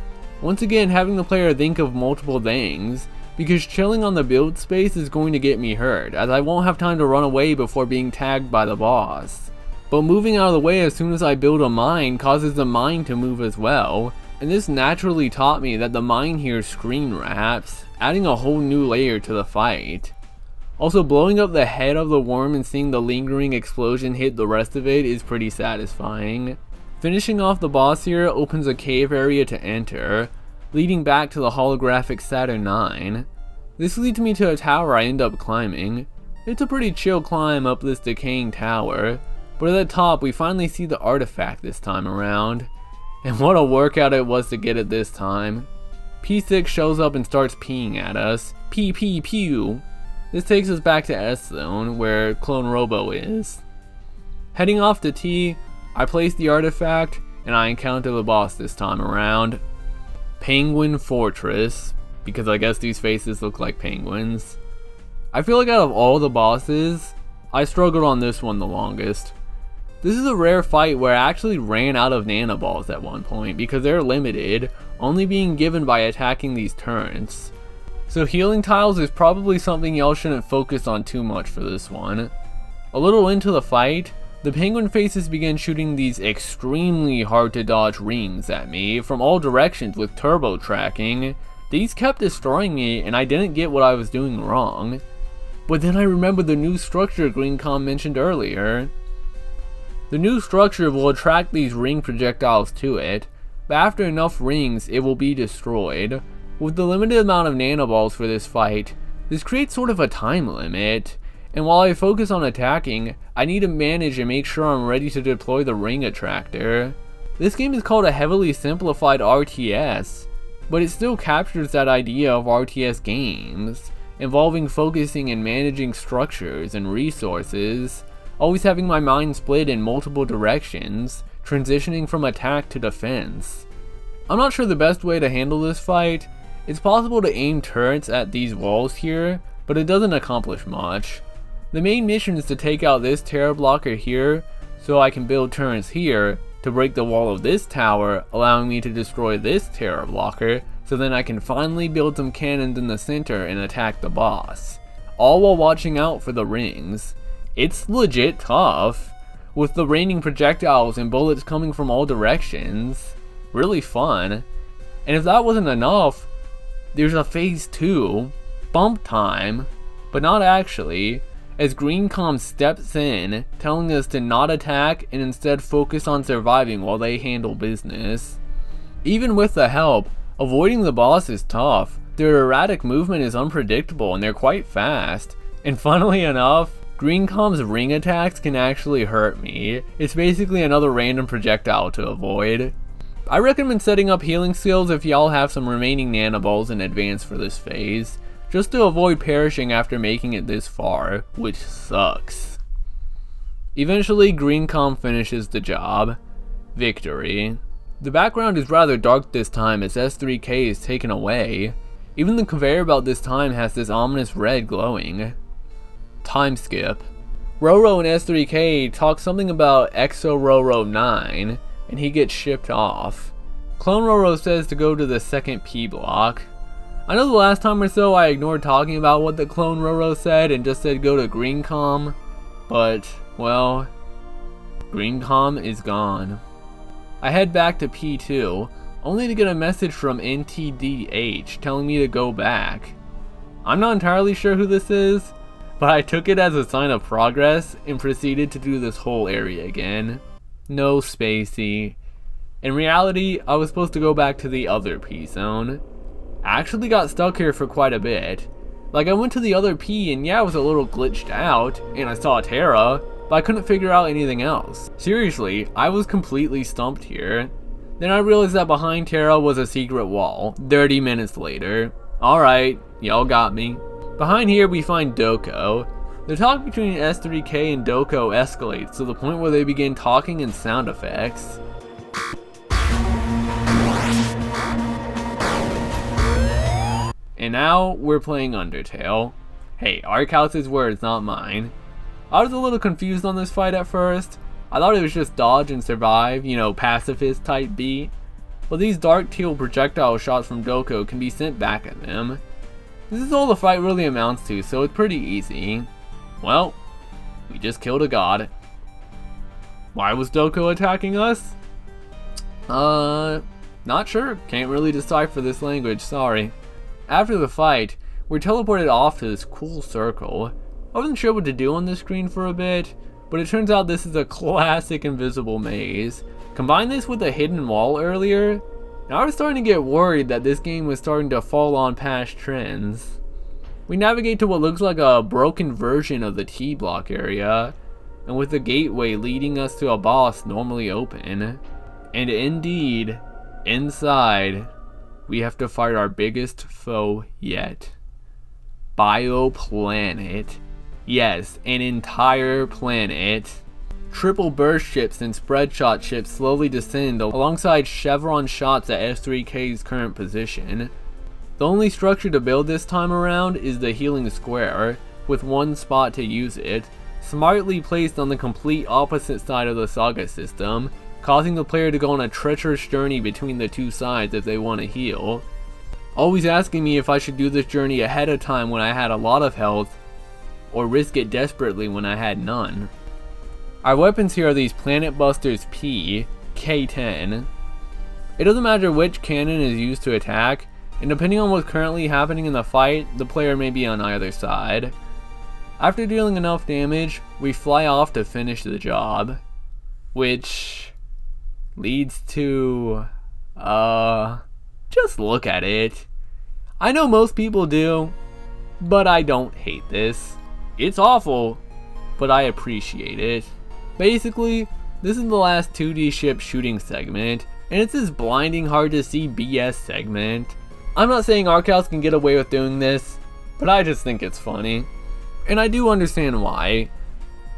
Once again, having the player think of multiple things, because chilling on the build space is going to get me hurt, as I won't have time to run away before being tagged by the boss. But moving out of the way as soon as I build a mine causes the mine to move as well, and this naturally taught me that the mine here screen wraps, adding a whole new layer to the fight. Also, blowing up the head of the worm and seeing the lingering explosion hit the rest of it is pretty satisfying. Finishing off the boss here opens a cave area to enter, leading back to the holographic Saturn IX. This leads me to a tower I end up climbing. It's a pretty chill climb up this decaying tower, but at the top we finally see the artifact this time around. And what a workout it was to get it this time. P6 shows up and starts peeing at us. Pee pee pew. This takes us back to S Zone, where Clone Robo is. Heading off to T, I place the artifact, and I encounter the boss this time around. Penguin Fortress, because I guess these faces look like penguins. I feel like out of all the bosses, I struggled on this one the longest. This is a rare fight where I actually ran out of nanoballs at one point because they're limited, only being given by attacking these turrets. So healing tiles is probably something y'all shouldn't focus on too much for this one. A little into the fight, the penguin faces begin shooting these extremely hard to dodge rings at me from all directions with turbo tracking. These kept destroying me and I didn't get what I was doing wrong. But then I remembered the new structure Greencom mentioned earlier. The new structure will attract these ring projectiles to it, but after enough rings it will be destroyed. With the limited amount of nanoballs for this fight, this creates sort of a time limit, and while I focus on attacking, I need to manage and make sure I'm ready to deploy the ring attractor. This game is called a heavily simplified RTS, but it still captures that idea of RTS games, involving focusing and managing structures and resources, always having my mind split in multiple directions, transitioning from attack to defense. I'm not sure the best way to handle this fight. It's possible to aim turrets at these walls here, but it doesn't accomplish much. The main mission is to take out this terror blocker here, so I can build turrets here to break the wall of this tower, allowing me to destroy this terror blocker, so then I can finally build some cannons in the center and attack the boss, all while watching out for the rings. It's legit tough, with the raining projectiles and bullets coming from all directions. Really fun. And if that wasn't enough, there's a phase 2, bump time, but not actually, as Greencom steps in, telling us to not attack and instead focus on surviving while they handle business. Even with the help, avoiding the boss is tough. Their erratic movement is unpredictable and they're quite fast. And funnily enough, Greencom's ring attacks can actually hurt me. It's basically another random projectile to avoid. I recommend setting up healing skills if y'all have some remaining nanoballs in advance for this phase, just to avoid perishing after making it this far, which sucks. Eventually, Greencom finishes the job. Victory. The background is rather dark this time as S3K is taken away. Even the conveyor belt this time has this ominous red glowing. Time skip. Roro and S3K talk something about Exo Roro 9, and he gets shipped off. Clone Roro says to go to the second P block. I know the last time or so I ignored talking about what the Clone Roro said and just said go to Greencom, but, well, green comm is gone. I head back to P2, only to get a message from NTDH telling me to go back. I'm not entirely sure who this is, but I took it as a sign of progress and proceeded to do this whole area again. No spacey. In reality, I was supposed to go back to the other P zone. I actually got stuck here for quite a bit. Like, I went to the other P and yeah, I was a little glitched out, and I saw Terra, but I couldn't figure out anything else. Seriously, I was completely stumped here. Then I realized that behind Terra was a secret wall, 30 minutes later. Alright, y'all got me. Behind here we find Doko. The talk between S3K and Doko escalates to the point where they begin talking in sound effects. And now we're playing Undertale. Hey, Arkhouse's words, not mine. I was a little confused on this fight at first. I thought it was just dodge and survive, you know, pacifist type beat. But these dark teal projectile shots from Doko can be sent back at them. This is all the fight really amounts to, so it's pretty easy. Well, we just killed a god. Why was Doko attacking us? Not sure. Can't really decipher this language, sorry. After the fight, we're teleported off to this cool circle. I wasn't sure what to do on this screen for a bit, but it turns out this is a classic invisible maze. Combine this with a hidden wall earlier, and I was starting to get worried that this game was starting to fall on past trends. We navigate to what looks like a broken version of the T-block area, and with the gateway leading us to a boss normally open. And indeed, inside, we have to fight our biggest foe yet. Bioplanet. Yes, an entire planet. Triple burst ships and spread shot ships slowly descend alongside chevron shots at S3K's current position. The only structure to build this time around is the healing square, with one spot to use it, smartly placed on the complete opposite side of the saga system, causing the player to go on a treacherous journey between the two sides if they want to heal. Always asking me if I should do this journey ahead of time when I had a lot of health, or risk it desperately when I had none. Our weapons here are these Planet Busters P, K10. It doesn't matter which cannon is used to attack, and depending on what's currently happening in the fight, the player may be on either side. After dealing enough damage, we fly off to finish the job, which leads to, just look at it. I know most people do, but I don't hate this. It's awful, but I appreciate it. Basically, this is the last 2D ship shooting segment, and it's this blinding hard to see BS segment. I'm not saying Arkhouse can get away with doing this, but I just think it's funny. And I do understand why.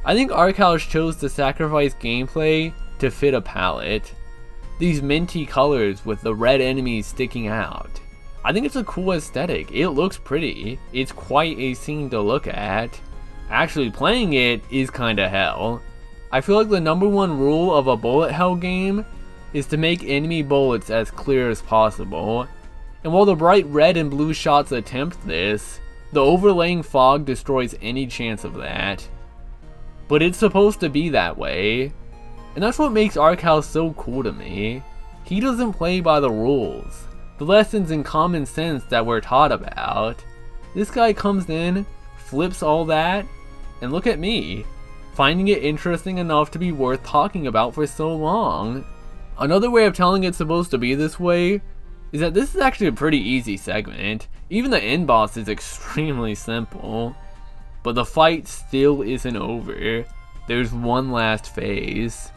I think Arkhouse chose to sacrifice gameplay to fit a palette. These minty colors with the red enemies sticking out. I think it's a cool aesthetic. It looks pretty. It's quite a scene to look at. Actually playing it is kinda hell. I feel like the #1 rule of a bullet hell game is to make enemy bullets as clear as possible. And while the bright red and blue shots attempt this, the overlaying fog destroys any chance of that. But it's supposed to be that way. And that's what makes Arkhouse so cool to me. He doesn't play by the rules, the lessons and common sense that we're taught about. This guy comes in, flips all that, and look at me, finding it interesting enough to be worth talking about for so long. Another way of telling it's supposed to be this way is that this is actually a pretty easy segment. Even the end boss is extremely simple. But the fight still isn't over. There's one last phase.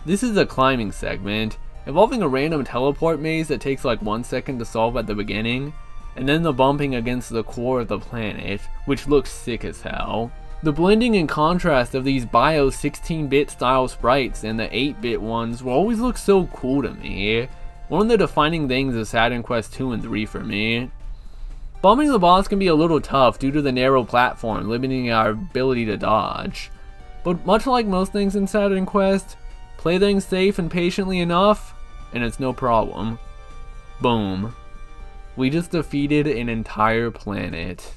This is a climbing segment, involving a random teleport maze that takes like 1 second to solve at the beginning, and then the bumping against the core of the planet, which looks sick as hell. The blending and contrast of these bio 16-bit style sprites and the 8-bit ones will always look so cool to me. One of the defining things of Saturn Quest 2 and 3 for me. Bumping the boss can be a little tough due to the narrow platform limiting our ability to dodge. But much like most things in Saturn Quest, play things safe and patiently enough, and it's no problem. Boom. We just defeated an entire planet.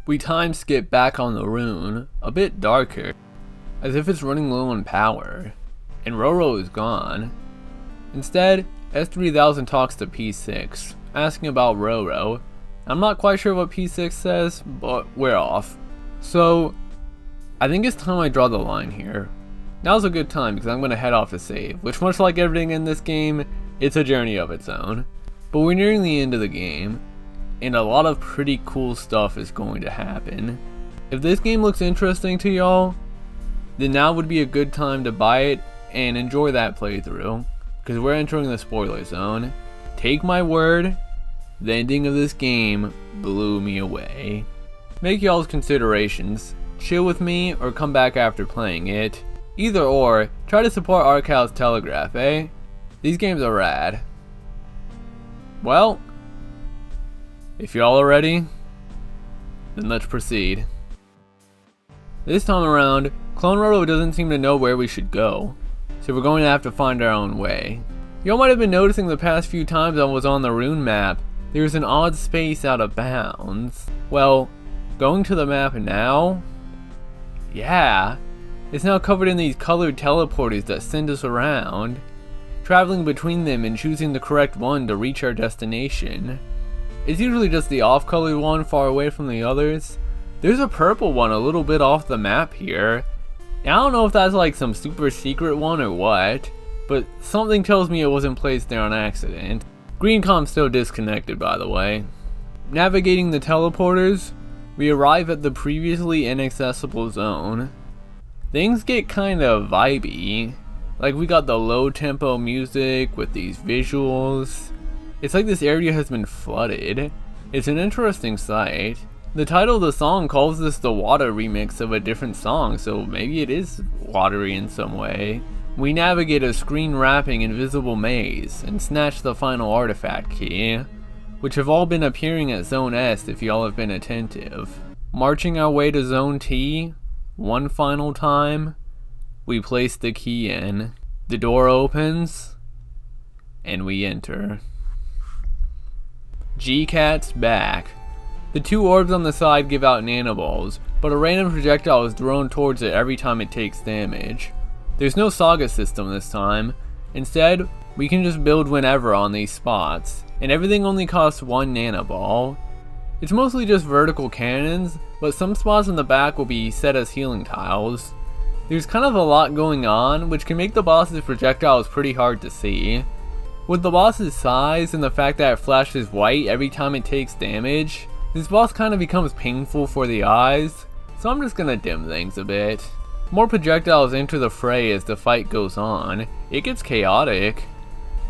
We time skip back on the R.U.N.E, a bit darker. as if it's running low on power, and Ro-Ro is gone. Instead, S3000 talks to P6, asking about Ro-Ro. I'm not quite sure what P6 says, but we're off. So, I think it's time I draw the line here. Now's a good time because I'm going to head off to save, which much like everything in this game, it's a journey of its own. But we're nearing the end of the game, and a lot of pretty cool stuff is going to happen. If this game looks interesting to y'all, then now would be a good time to buy it and enjoy that playthrough, because we're entering the spoiler zone. Take my word, the ending of this game blew me away. Make y'all's considerations. Chill with me or come back after playing it. Either or, try to support Arkhouse Telegraph, eh? These games are rad. Well, if y'all are ready, then let's proceed. This time around, Clone Ro-Ro doesn't seem to know where we should go, so we're going to have to find our own way. Y'all might have been noticing the past few times I was on the R.U.N.E map, there's an odd space out of bounds. Well, going to the map now? Yeah, it's now covered in these colored teleporters that send us around, traveling between them and choosing the correct one to reach our destination. It's usually just the off-colored one far away from the others. There's a purple one a little bit off the map here. And I don't know if that's like some super secret one or what, but something tells me it wasn't placed there on accident. Greencom's still disconnected, by the way. Navigating the teleporters, we arrive at the previously inaccessible zone. Things get kind of vibey. Like, we got the low tempo music with these visuals. It's like this area has been flooded. It's an interesting sight. The title of the song calls this the water remix of a different song, so maybe it is watery in some way. We navigate a screen-wrapping invisible maze and snatch the final artifact key, which have all been appearing at Zone S if y'all have been attentive. Marching our way to Zone T, one final time, we place the key in. The door opens, and we enter. G-Cat's back. The two orbs on the side give out nanoballs, but a random projectile is thrown towards it every time it takes damage. There's no saga system this time. Instead, we can just build whenever on these spots, and everything only costs one nanoball. It's mostly just vertical cannons, but some spots in the back will be set as healing tiles. There's kind of a lot going on, which can make the boss's projectiles pretty hard to see. With the boss's size and the fact that it flashes white every time it takes damage, this boss kind of becomes painful for the eyes, so I'm just gonna dim things a bit. More projectiles enter the fray as the fight goes on. It gets chaotic.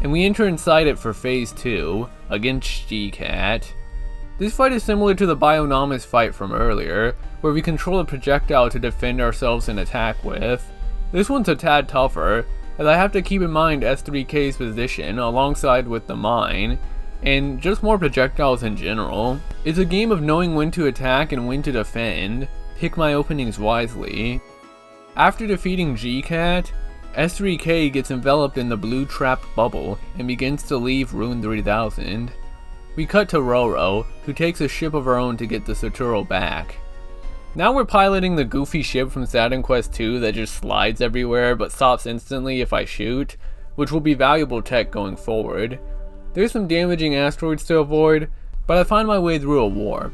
And we enter inside it for phase 2, against G-Cat. This fight is similar to the Bionomus fight from earlier, where we control a projectile to defend ourselves and attack with. This one's a tad tougher, as I have to keep in mind S3K's position alongside with the mine, and just more projectiles in general. It's a game of knowing when to attack and when to defend. Pick my openings wisely. After defeating G-Cat, S3K gets enveloped in the blue trapped bubble and begins to leave R.U.N.E 3000. We cut to Ro-Ro, who takes a ship of her own to get the Soturo back. Now we're piloting the goofy ship from Saturn Quest 2 that just slides everywhere but stops instantly if I shoot, which will be valuable tech going forward. There's some damaging asteroids to avoid, but I find my way through a warp.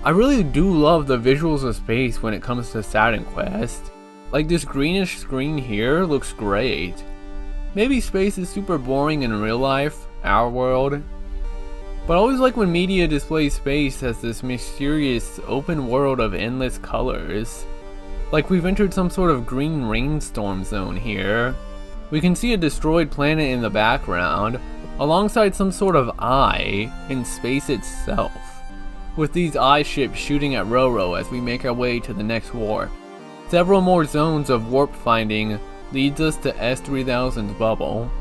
I really do love the visuals of space when it comes to Saturn Quest. Like, this greenish screen here looks great. Maybe space is super boring in real life, our world, but I always like when media displays space as this mysterious open world of endless colors. Like we've entered some sort of green rainstorm zone here. We can see a destroyed planet in the background, alongside some sort of eye in space itself, with these eye ships shooting at Ro-Ro as we make our way to the next warp. Several more zones of warp finding leads us to S3000's bubble.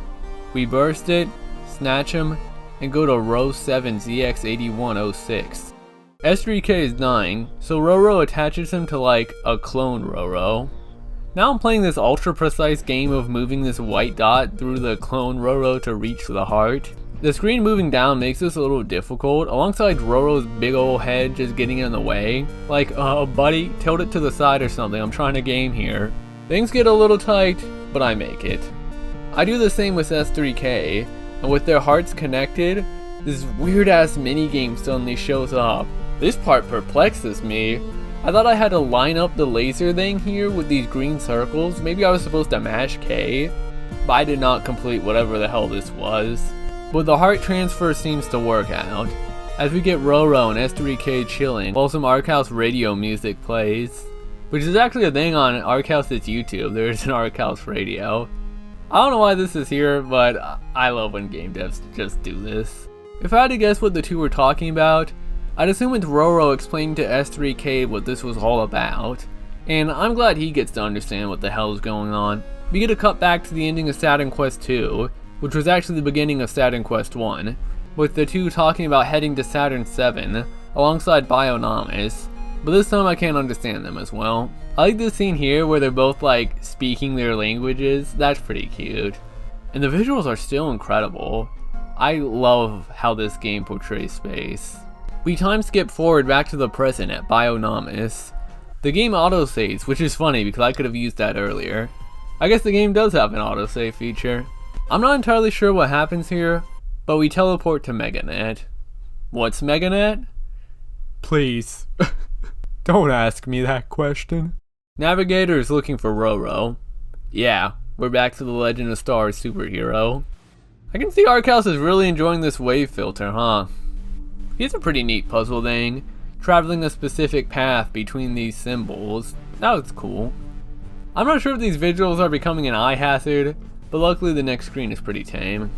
We burst it, snatch him, and go to row 7 ZX8106. S3K is dying, so Ro-Ro attaches him to like a clone Ro-Ro. Now I'm playing this ultra precise game of moving this white dot through the clone Ro-Ro to reach the heart. The screen moving down makes this a little difficult, alongside Ro-Ro's big ol' head just getting in the way. Like, buddy, tilt it to the side or something, I'm trying to game here. Things get a little tight, but I make it. I do the same with S3K, and with their hearts connected, this weird ass minigame suddenly shows up. This part perplexes me. I thought I had to line up the laser thing here with these green circles. Maybe I was supposed to mash K, but I did not complete whatever the hell this was. But the heart transfer seems to work out, as we get Roro and S3K chilling while some Arkhouse radio music plays. Which is actually a thing on Arkhouse's YouTube. There's an Arkhouse radio. I don't know why this is here, but I love when game devs just do this. If I had to guess what the two were talking about, I'd assume it's Roro explaining to S3K what this was all about. And I'm glad he gets to understand what the hell is going on. We get a cut back to the ending of Saturn Quest 2, which was actually the beginning of Saturn Quest 1, with the two talking about heading to Saturn 7 alongside R.U.N.E, but this time I can't understand them as well. I like this scene here where they're both like speaking their languages. That's pretty cute. And the visuals are still incredible. I love how this game portrays space. We time skip forward back to the present at R.U.N.E. The game autosaves, which is funny because I could have used that earlier. I guess the game does have an autosave feature. I'm not entirely sure what happens here, but we teleport to Meganet. What's Meganet? Please. Don't ask me that question. Navigator is looking for Roro. Yeah, we're back to the Legend of Stars superhero. I can see Arkhouse is really enjoying this wave filter, huh? It's a pretty neat puzzle thing, traveling a specific path between these symbols. That was cool. I'm not sure if these visuals are becoming an eye hazard, but luckily the next screen is pretty tame.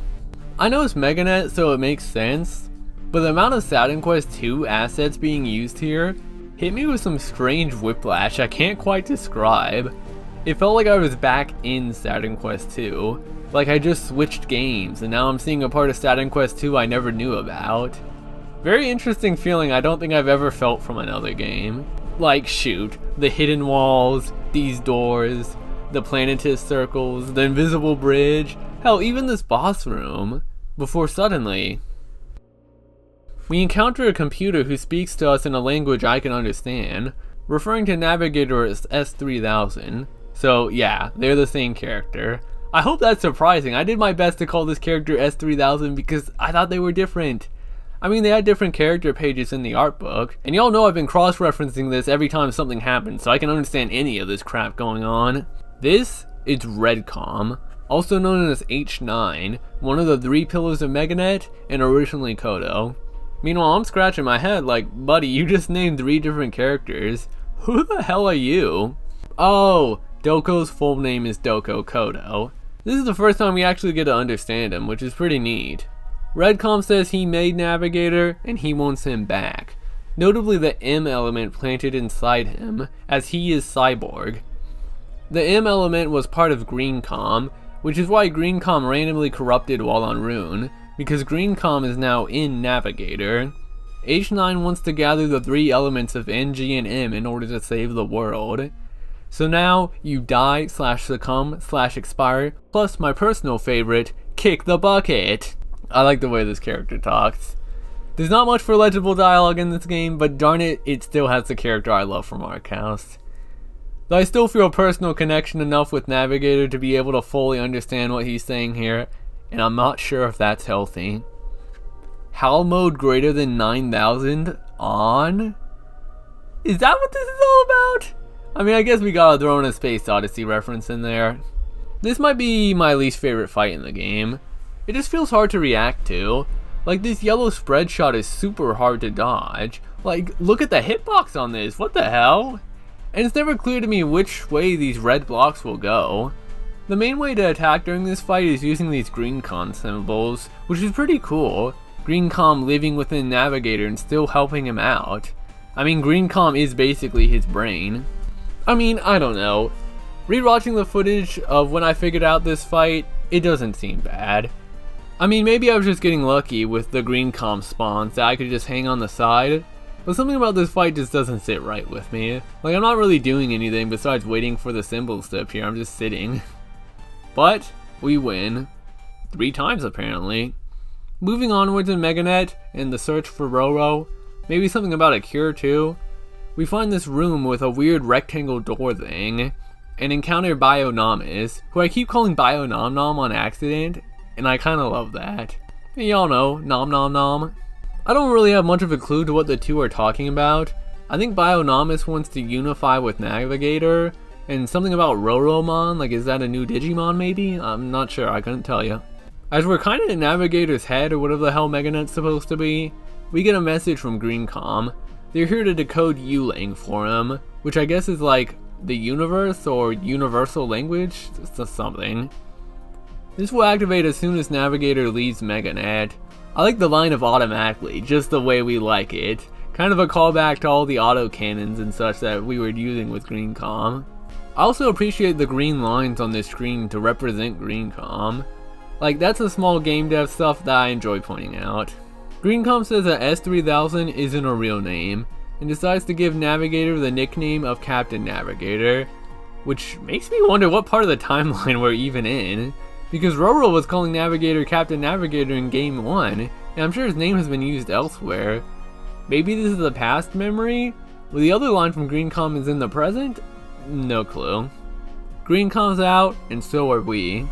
I know it's Meganet, so it makes sense, but the amount of Saturn Quest 2 assets being used here hit me with some strange whiplash I can't quite describe. It felt like I was back in Saturn Quest 2, like I just switched games and now I'm seeing a part of Saturn Quest 2 I never knew about. Very interesting feeling I don't think I've ever felt from another game. Like shoot, the hidden walls, these doors, the Planetus circles, the invisible bridge, hell even this boss room, before suddenly we encounter a computer who speaks to us in a language I can understand, referring to Navigator as S3000. So yeah, they're the same character. I hope that's surprising. I did my best to call this character S3000 because I thought they were different. I mean, they had different character pages in the art book, and y'all know I've been cross-referencing this every time something happens, so I can understand any of this crap going on. This is Redcom, also known as H9, one of the 3 pillars of Meganet, and originally Kodo. Meanwhile, I'm scratching my head like, buddy, you just named 3 different characters. Who the hell are you? Oh, Doko's full name is Doko Kodo. This is the first time we actually get to understand him, which is pretty neat. Redcom says he made Navigator, and he wants him back. Notably the M element planted inside him, as he is cyborg. The M element was part of GreenCom, which is why GreenCom randomly corrupted while on R.U.N.E, because GreenCom is now in Navigator. H9 wants to gather the 3 elements of NG and M in order to save the world. So now, you die / succumb / expire, plus my personal favorite, kick the bucket. I like the way this character talks. There's not much for legible dialogue in this game, but darn it, it still has the character I love from Arkhouse. Though I still feel a personal connection enough with Navigator to be able to fully understand what he's saying here, and I'm not sure if that's healthy. HAL mode greater than 9,000 on? Is that what this is all about? I mean, I guess we gotta throw in a Space Odyssey reference in there. This might be my least favorite fight in the game. It just feels hard to react to. Like, this yellow spread shot is super hard to dodge. Like, look at the hitbox on this, what the hell? And it's never clear to me which way these red blocks will go. The main way to attack during this fight is using these GreenCom symbols, which is pretty cool. GreenCom living within Navigator and still helping him out. I mean, GreenCom is basically his brain. I mean, I don't know. Rewatching the footage of when I figured out this fight, it doesn't seem bad. I mean, maybe I was just getting lucky with the GreenCom spawns that I could just hang on the side, but something about this fight just doesn't sit right with me. Like, I'm not really doing anything besides waiting for the symbols to appear, I'm just sitting. But, we win. 3 times apparently. Moving onwards in Meganet, and the search for Roro, maybe something about a cure too, we find this room with a weird rectangle door thing, and encounter Bionomus, who I keep calling Bio Nom Nom on accident, and I kinda love that. Y'all know, Nom Nom Nom. I don't really have much of a clue to what the two are talking about. I think Bionomus wants to unify with Navigator, and something about Roromon, like is that a new Digimon maybe? I'm not sure, I couldn't tell you. As we're kinda in Navigator's head, or whatever the hell Meganet's supposed to be, we get a message from Greencom. They're here to decode U-Lang for him, which I guess is like the universe or universal language, it's something. This will activate as soon as Navigator leaves Meganet. I like the line of automatically, just the way we like it. Kind of a callback to all the autocannons and such that we were using with Greencom. I also appreciate the green lines on the screen to represent Greencom. Like, that's the small game dev stuff that I enjoy pointing out. Greencom says that S3000 isn't a real name, and decides to give Navigator the nickname of Captain Navigator, which makes me wonder what part of the timeline we're even in, because Roro was calling Navigator Captain Navigator in Game 1, and I'm sure his name has been used elsewhere. Maybe this is a past memory? Well, the other line from Greencom is in the present? No clue. Greencom's out, and so are we.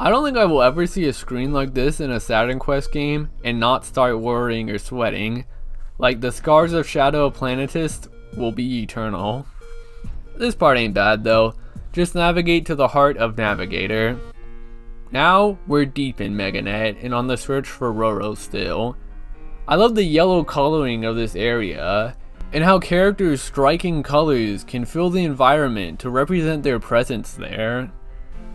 I don't think I will ever see a screen like this in a Saturn Quest game and not start worrying or sweating. Like, the scars of Shadow of Planetus will be eternal. This part ain't bad though. Just navigate to the heart of Navigator. Now, we're deep in Meganet and on the search for Roro still. I love the yellow coloring of this area, and how characters' striking colors can fill the environment to represent their presence there.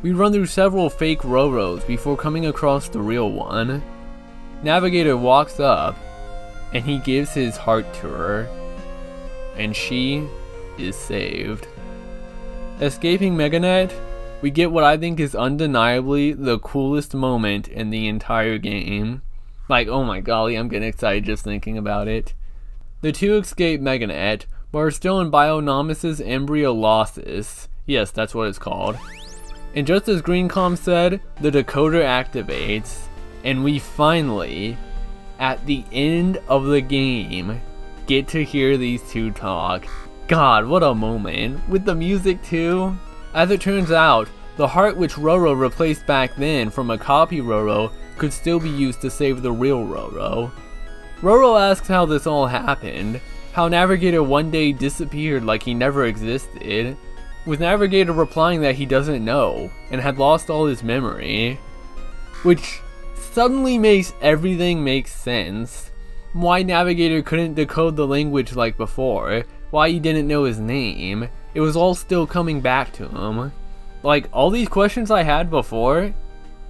We run through several fake Roros before coming across the real one. Navigator walks up, and he gives his heart to her, and she is saved. Escaping Meganet, we get what I think is undeniably the coolest moment in the entire game. Like, oh my golly, I'm getting excited just thinking about it. The two escape Meganet, but are still in Bionomus' Embryolossus. Yes, that's what it's called. And just as Greencom said, the decoder activates, and we finally, at the end of the game, get to hear these two talk. God, what a moment. With the music too. As it turns out, the heart which Roro replaced back then from a copy Roro could still be used to save the real Roro. Roro asks how this all happened, how Navigator one day disappeared like he never existed, with Navigator replying that he doesn't know, and had lost all his memory. Which suddenly makes everything make sense. Why Navigator couldn't decode the language like before, why he didn't know his name, it was all still coming back to him. Like, all these questions I had before,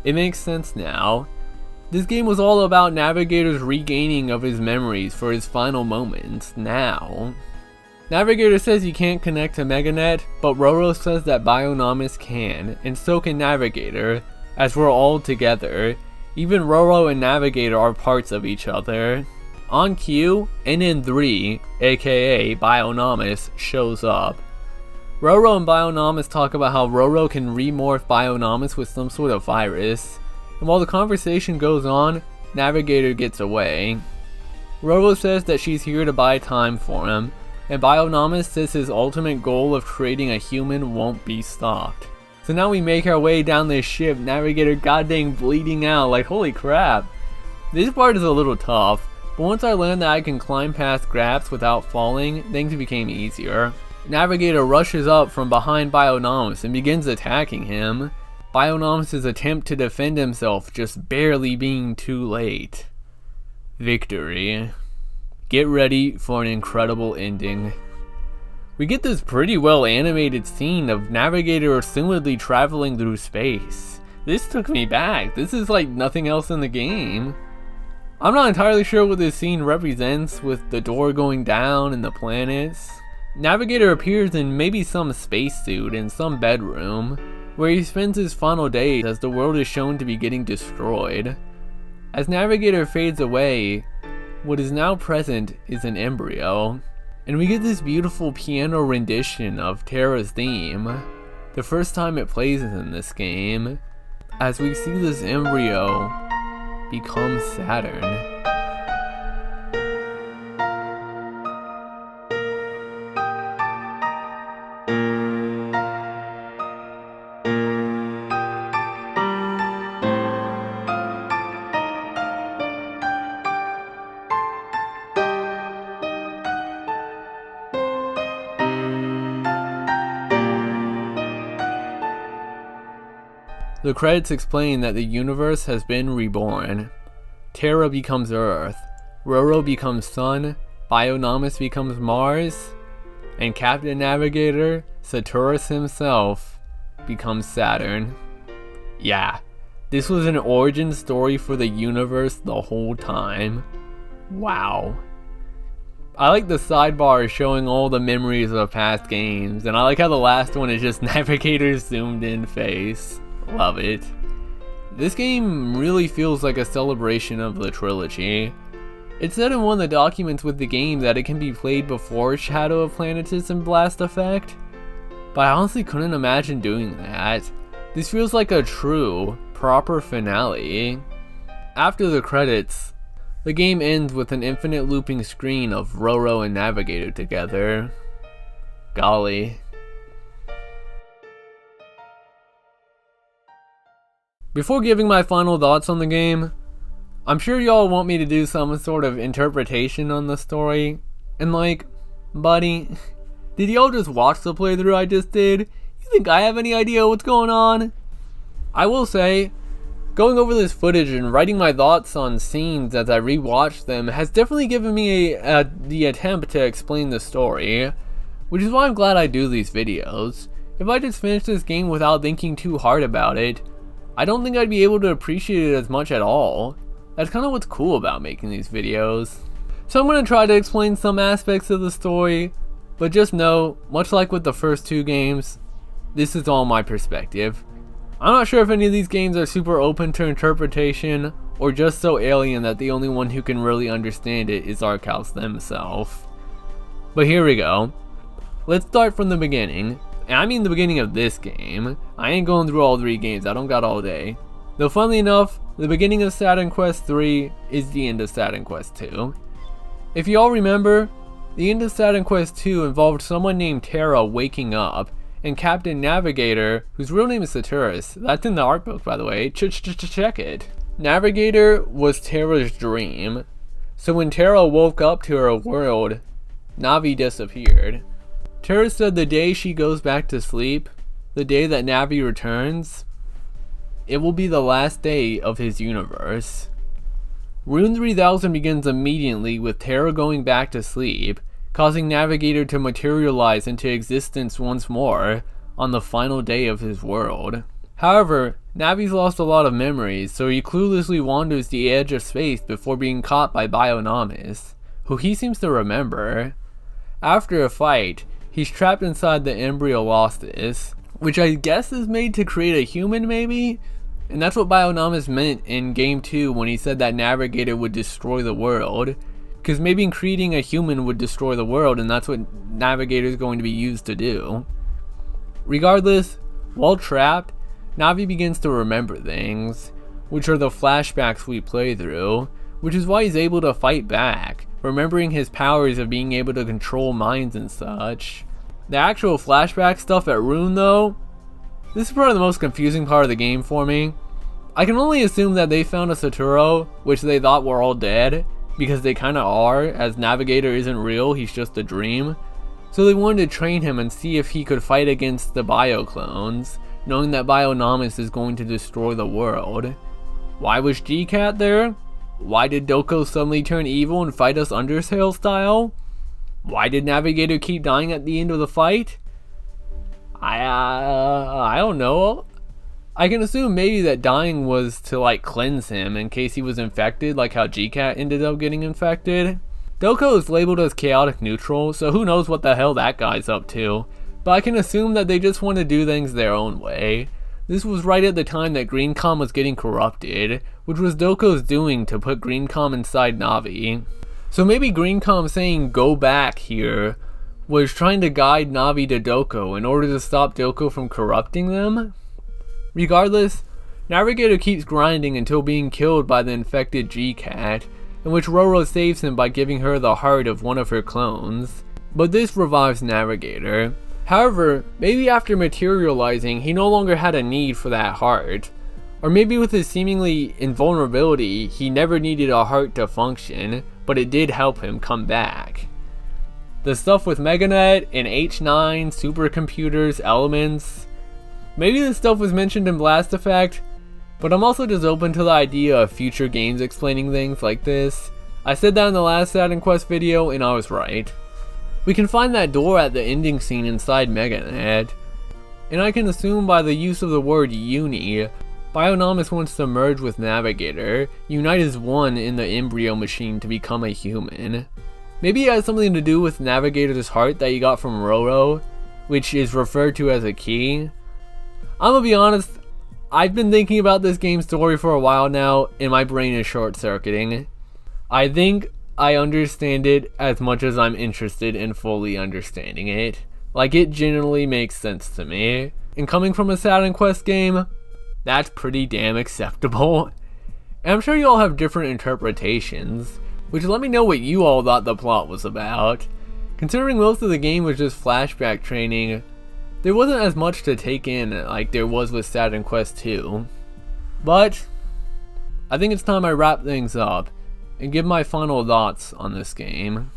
it makes sense now. This game was all about Navigator's regaining of his memories for his final moments, now. Navigator says he can't connect to Meganet, but Roro says that Bionomus can, and so can Navigator, as we're all together. Even Roro and Navigator are parts of each other. On cue, NN3, aka Bionomus, shows up. Roro and Bionomus talk about how Roro can remorph Bionomus with some sort of virus, and while the conversation goes on, Navigator gets away. Roro says that she's here to buy time for him, and Bionomus says his ultimate goal of creating a human won't be stopped. So now we make our way down this ship, Navigator goddamn bleeding out, like holy crap. This part is a little tough, but once I learned that I can climb past gaps without falling, things became easier. Navigator rushes up from behind Bionomus and begins attacking him. Bionomus' attempt to defend himself just barely being too late. Victory. Get ready for an incredible ending. We get this pretty well animated scene of Navigator assumedly traveling through space. This took me back. This is like nothing else in the game. I'm not entirely sure what this scene represents with the door going down and the planets. Navigator appears in maybe some spacesuit in some bedroom, where he spends his final days as the world is shown to be getting destroyed. As Navigator fades away, what is now present is an embryo, and we get this beautiful piano rendition of Terra's theme, the first time it plays in this game, as we see this embryo become Saturn. The credits explain that the universe has been reborn. Terra becomes Earth, Roro becomes Sun, Bionomus becomes Mars, and Captain Navigator, Saturus himself, becomes Saturn. Yeah, this was an origin story for the universe the whole time. Wow. I like the sidebar showing all the memories of past games, and I like how the last one is just Navigator's zoomed in face. Love it. This game really feels like a celebration of the trilogy. It said in one of the documents with the game that it can be played before Shadow of Planetus and Blast Effect, but I honestly couldn't imagine doing that. This feels like a true, proper finale. After the credits, the game ends with an infinite looping screen of Roro and Navigator together. Golly. Before giving my final thoughts on the game, I'm sure y'all want me to do some sort of interpretation on the story, and like, buddy, did y'all just watch the playthrough I just did? You think I have any idea what's going on? I will say, going over this footage and writing my thoughts on scenes as I rewatched them has definitely given me the attempt to explain the story, which is why I'm glad I do these videos. If I just finished this game without thinking too hard about it, I don't think I'd be able to appreciate it as much at all. That's kind of what's cool about making these videos. So I'm going to try to explain some aspects of the story, but just know, much like with the first two games, this is all my perspective. I'm not sure if any of these games are super open to interpretation, or just so alien that the only one who can really understand it is Arkhouse themselves. But here we go. Let's start from the beginning. And I mean the beginning of this game. I ain't going through all 3 games, I don't got all day. Though funnily enough, the beginning of Saturn Quest 3 is the end of Saturn Quest 2. If you all remember, the end of Saturn Quest 2 involved someone named Terra waking up, and Captain Navigator, whose real name is Saturus, that's in the art book by the way, check it. Navigator was Terra's dream, so when Terra woke up to her world, Navi disappeared. Terra said the day she goes back to sleep, the day that Navi returns, it will be the last day of his universe. R.U.N.E 3000 begins immediately with Terra going back to sleep, causing Navigator to materialize into existence once more on the final day of his world. However, Navi's lost a lot of memories, so he cluelessly wanders the edge of space before being caught by Bionomus, who he seems to remember. After a fight, he's trapped inside the Embryolostis, which I guess is made to create a human maybe? And that's what Bionomus meant in Game 2 when he said that Navigator would destroy the world. Because maybe creating a human would destroy the world, and that's what Navigator is going to be used to do. Regardless, while trapped, Navi begins to remember things, which are the flashbacks we play through, which is why he's able to fight back, remembering his powers of being able to control minds and such. The actual flashback stuff at R.U.N.E though, this is probably the most confusing part of the game for me. I can only assume that they found a Saturo, which they thought were all dead, because they kinda are, as Navigator isn't real, he's just a dream. So they wanted to train him and see if he could fight against the Bio-clones, knowing that Bionomus is going to destroy the world. Why was G-Cat there? Why did Doko suddenly turn evil and fight us Undertale style? Why did Navigator keep dying at the end of the fight? I don't know. I can assume maybe that dying was to like cleanse him in case he was infected, like how G-Cat ended up getting infected. Doko is labeled as chaotic neutral, so who knows what the hell that guy's up to. But I can assume that they just want to do things their own way. This was right at the time that GreenCom was getting corrupted, which was Doko's doing to put GreenCom inside Navi. So maybe GreenCom saying go back here was trying to guide Navi to Doko in order to stop Doko from corrupting them? Regardless, Navigator keeps grinding until being killed by the infected G-Cat, in which Roro saves him by giving her the heart of one of her clones. But this revives Navigator. However, maybe after materializing, he no longer had a need for that heart. Or maybe with his seemingly invulnerability, he never needed a heart to function, but it did help him come back. The stuff with Meganet and H9, supercomputers, elements, Maybe this stuff was mentioned in Blast Effect, but I'm also just open to the idea of future games explaining things like this. I said that in the last Saturn Quest video, and I was right. We can find that door at the ending scene inside Meganet, and I can assume by the use of the word R.U.N.E, Bionomous wants to merge with Navigator, unite as one in the embryo machine to become a human. Maybe it has something to do with Navigator's heart that he got from Roro, which is referred to as a key. I'm gonna be honest, I've been thinking about this game's story for a while now, and my brain is short-circuiting. I think I understand it as much as I'm interested in fully understanding it. Like, it generally makes sense to me. And coming from a Saturn Quest game, that's pretty damn acceptable. And I'm sure you all have different interpretations, which let me know what you all thought the plot was about. Considering most of the game was just flashback training, there wasn't as much to take in like there was with Saturn Quest 2. But I think it's time I wrap things up and give my final thoughts on this game.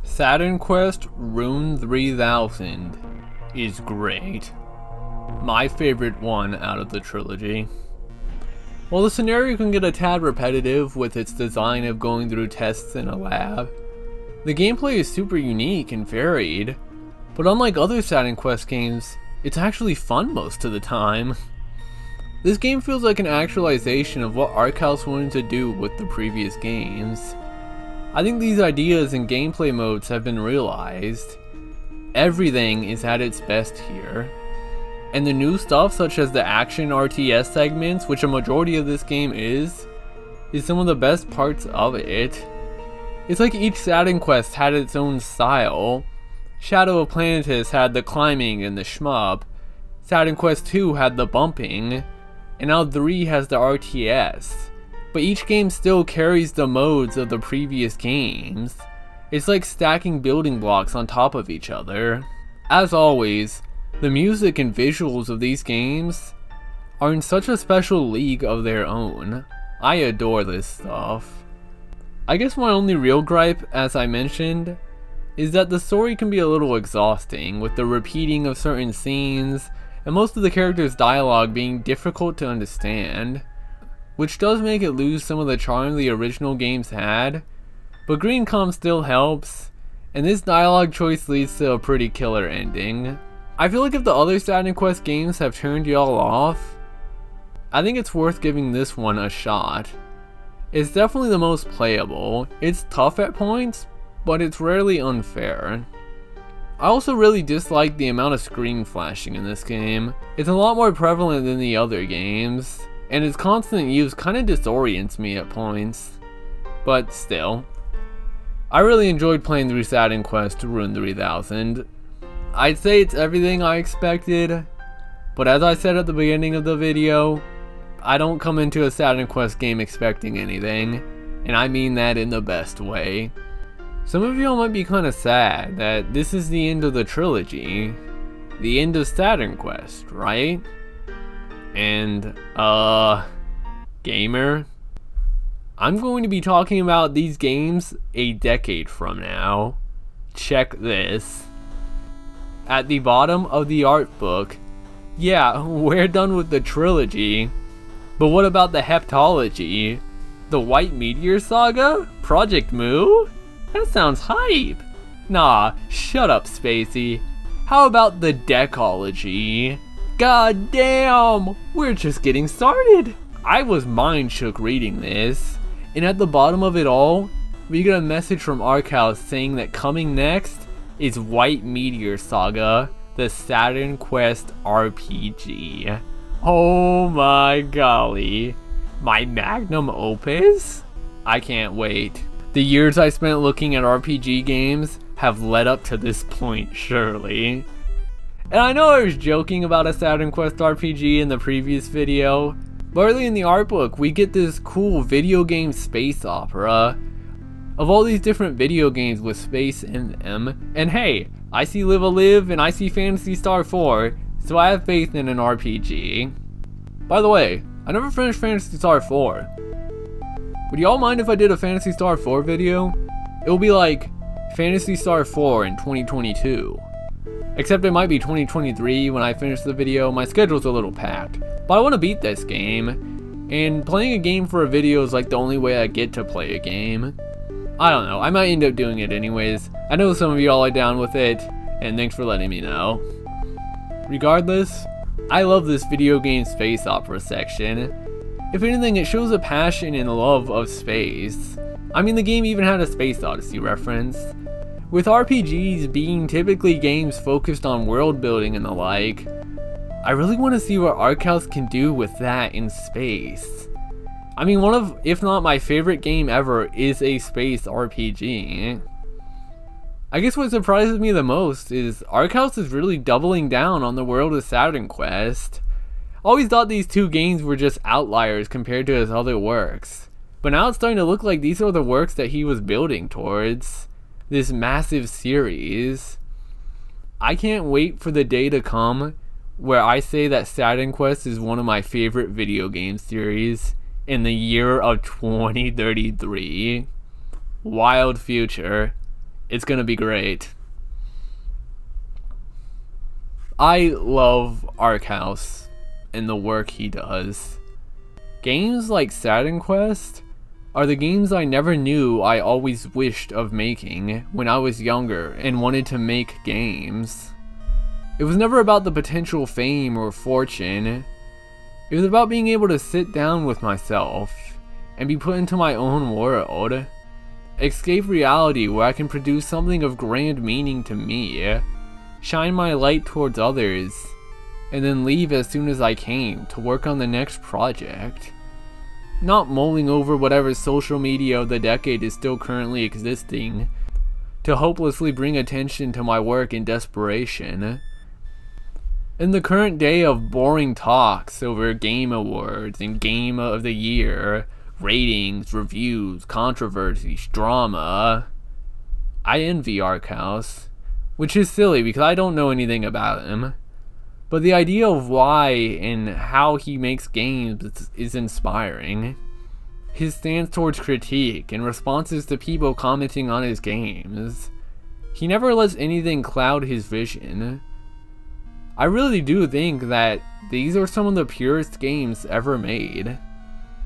Saturn Quest R.U.N.E 3000 is great. My favorite one out of the trilogy. While the scenario can get a tad repetitive with its design of going through tests in a lab, the gameplay is super unique and varied, but unlike other Saturn Quest games, it's actually fun most of the time. This game feels like an actualization of what Arkhouse wanted to do with the previous games. I think these ideas and gameplay modes have been realized. Everything is at its best here. And the new stuff such as the action RTS segments, which a majority of this game is some of the best parts of it. It's like each Saturn Quest had its own style. Shadow of Planetus had the climbing and the shmup. Saturn Quest 2 had the bumping. And now 3 has the RTS. But each game still carries the modes of the previous games. It's like stacking building blocks on top of each other. As always, the music and visuals of these games are in such a special league of their own. I adore this stuff. I guess my only real gripe, as I mentioned, is that the story can be a little exhausting with the repeating of certain scenes and most of the characters' dialogue being difficult to understand, which does make it lose some of the charm the original games had, but Green Com still helps, and this dialogue choice leads to a pretty killer ending. I feel like if the other Saturn Quest games have turned y'all off, I think it's worth giving this one a shot. It's definitely the most playable. It's tough at points, but it's rarely unfair. I also really dislike the amount of screen flashing in this game. It's a lot more prevalent than the other games, and its constant use kinda disorients me at points. But still, I really enjoyed playing through Saturn Quest R.U.N.E 3000. I'd say it's everything I expected, but as I said at the beginning of the video, I don't come into a Saturn Quest game expecting anything, and I mean that in the best way. Some of y'all might be kinda sad that this is the end of the trilogy, the end of Saturn Quest, right? And, gamer, I'm going to be talking about these games a decade from now. Check this. At the bottom of the art book, yeah, we're done with the trilogy, but what about the heptology? The White Meteor Saga? Project Moo? That sounds hype. Nah, shut up, Spacey. How about the decology? God damn, we're just getting started. I was mind shook reading this, and at the bottom of it all, we get a message from Arkhouse saying that coming next is White Meteor Saga, the Saturn Quest RPG. Oh my golly, my magnum opus? I can't wait. The years I spent looking at RPG games have led up to this point, surely. And I know I was joking about a Saturn Quest RPG in the previous video, but early in the art book we get this cool video game space opera of all these different video games with space in them. And hey, I see Live a Live and I see Phantasy Star 4, so I have faith in an RPG. By the way, I never finished Phantasy Star 4. Would y'all mind if I did a Phantasy Star 4 video? It will be like Phantasy Star 4 in 2022. Except it might be 2023 when I finish the video. My schedule's a little packed. But I want to beat this game. And playing a game for a video is like the only way I get to play a game. I don't know. I might end up doing it anyways. I know some of y'all are down with it. And thanks for letting me know. Regardless, I love this video game space opera section. If anything, it shows a passion and love of space. I mean, the game even had a Space Odyssey reference. With RPGs being typically games focused on world building and the like, I really want to see what Arkhouse can do with that in space. I mean, one of, if not my favorite game ever, is a space RPG. I guess what surprises me the most is Arkhouse is really doubling down on the world of Saturn Quest. Always thought these two games were just outliers compared to his other works, but now it's starting to look like these are the works that he was building towards. This massive series. I can't wait for the day to come where I say that Saturn Quest is one of my favorite video game series in the year of 2033. Wild future. It's gonna be great. I love Arkhouse and the work he does. Games like Saturn Quest are the games I never knew I always wished of making when I was younger and wanted to make games. It was never about the potential fame or fortune. It was about being able to sit down with myself and be put into my own world. Escape reality where I can produce something of grand meaning to me, shine my light towards others, and then leave as soon as I came to work on the next project. Not mulling over whatever social media of the decade is still currently existing to hopelessly bring attention to my work in desperation. In the current day of boring talks over game awards and game of the year, ratings, reviews, controversies, drama, I envy Arkhouse, which is silly because I don't know anything about him. But the idea of why and how he makes games is inspiring. His stance towards critique and responses to people commenting on his games. He never lets anything cloud his vision. I really do think that these are some of the purest games ever made.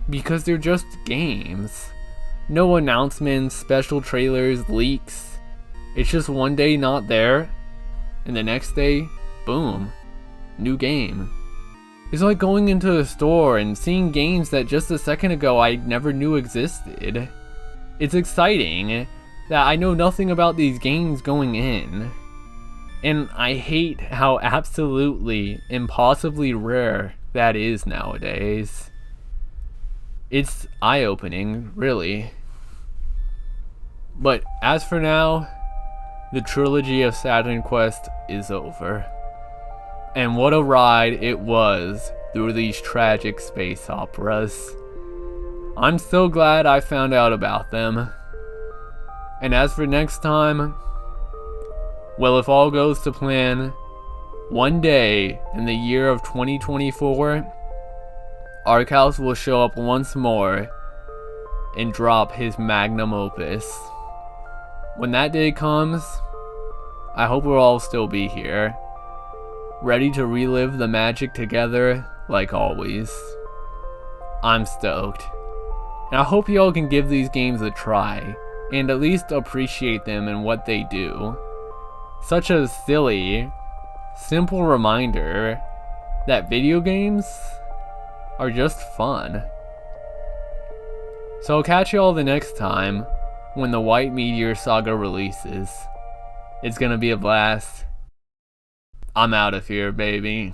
Because they're just games. No announcements, special trailers, leaks. It's just one day not there, and the next day, boom. New game. It's like going into a store and seeing games that just a second ago I never knew existed. It's exciting that I know nothing about these games going in. And I hate how absolutely, impossibly rare that is nowadays. It's eye-opening, really. But as for now, the trilogy of Saturn Quest is over. And what a ride it was through these tragic space operas. I'm so glad I found out about them. And as for next time, well, if all goes to plan, one day in the year of 2024, Arkhouse will show up once more and drop his magnum opus. When that day comes, I hope we'll all still be here, ready to relive the magic together like always. I'm stoked. And I hope y'all can give these games a try and at least appreciate them and what they do. Such a silly, simple reminder that video games are just fun. So I'll catch y'all the next time when the White Meteor Saga releases. It's gonna be a blast. I'm out of here, baby.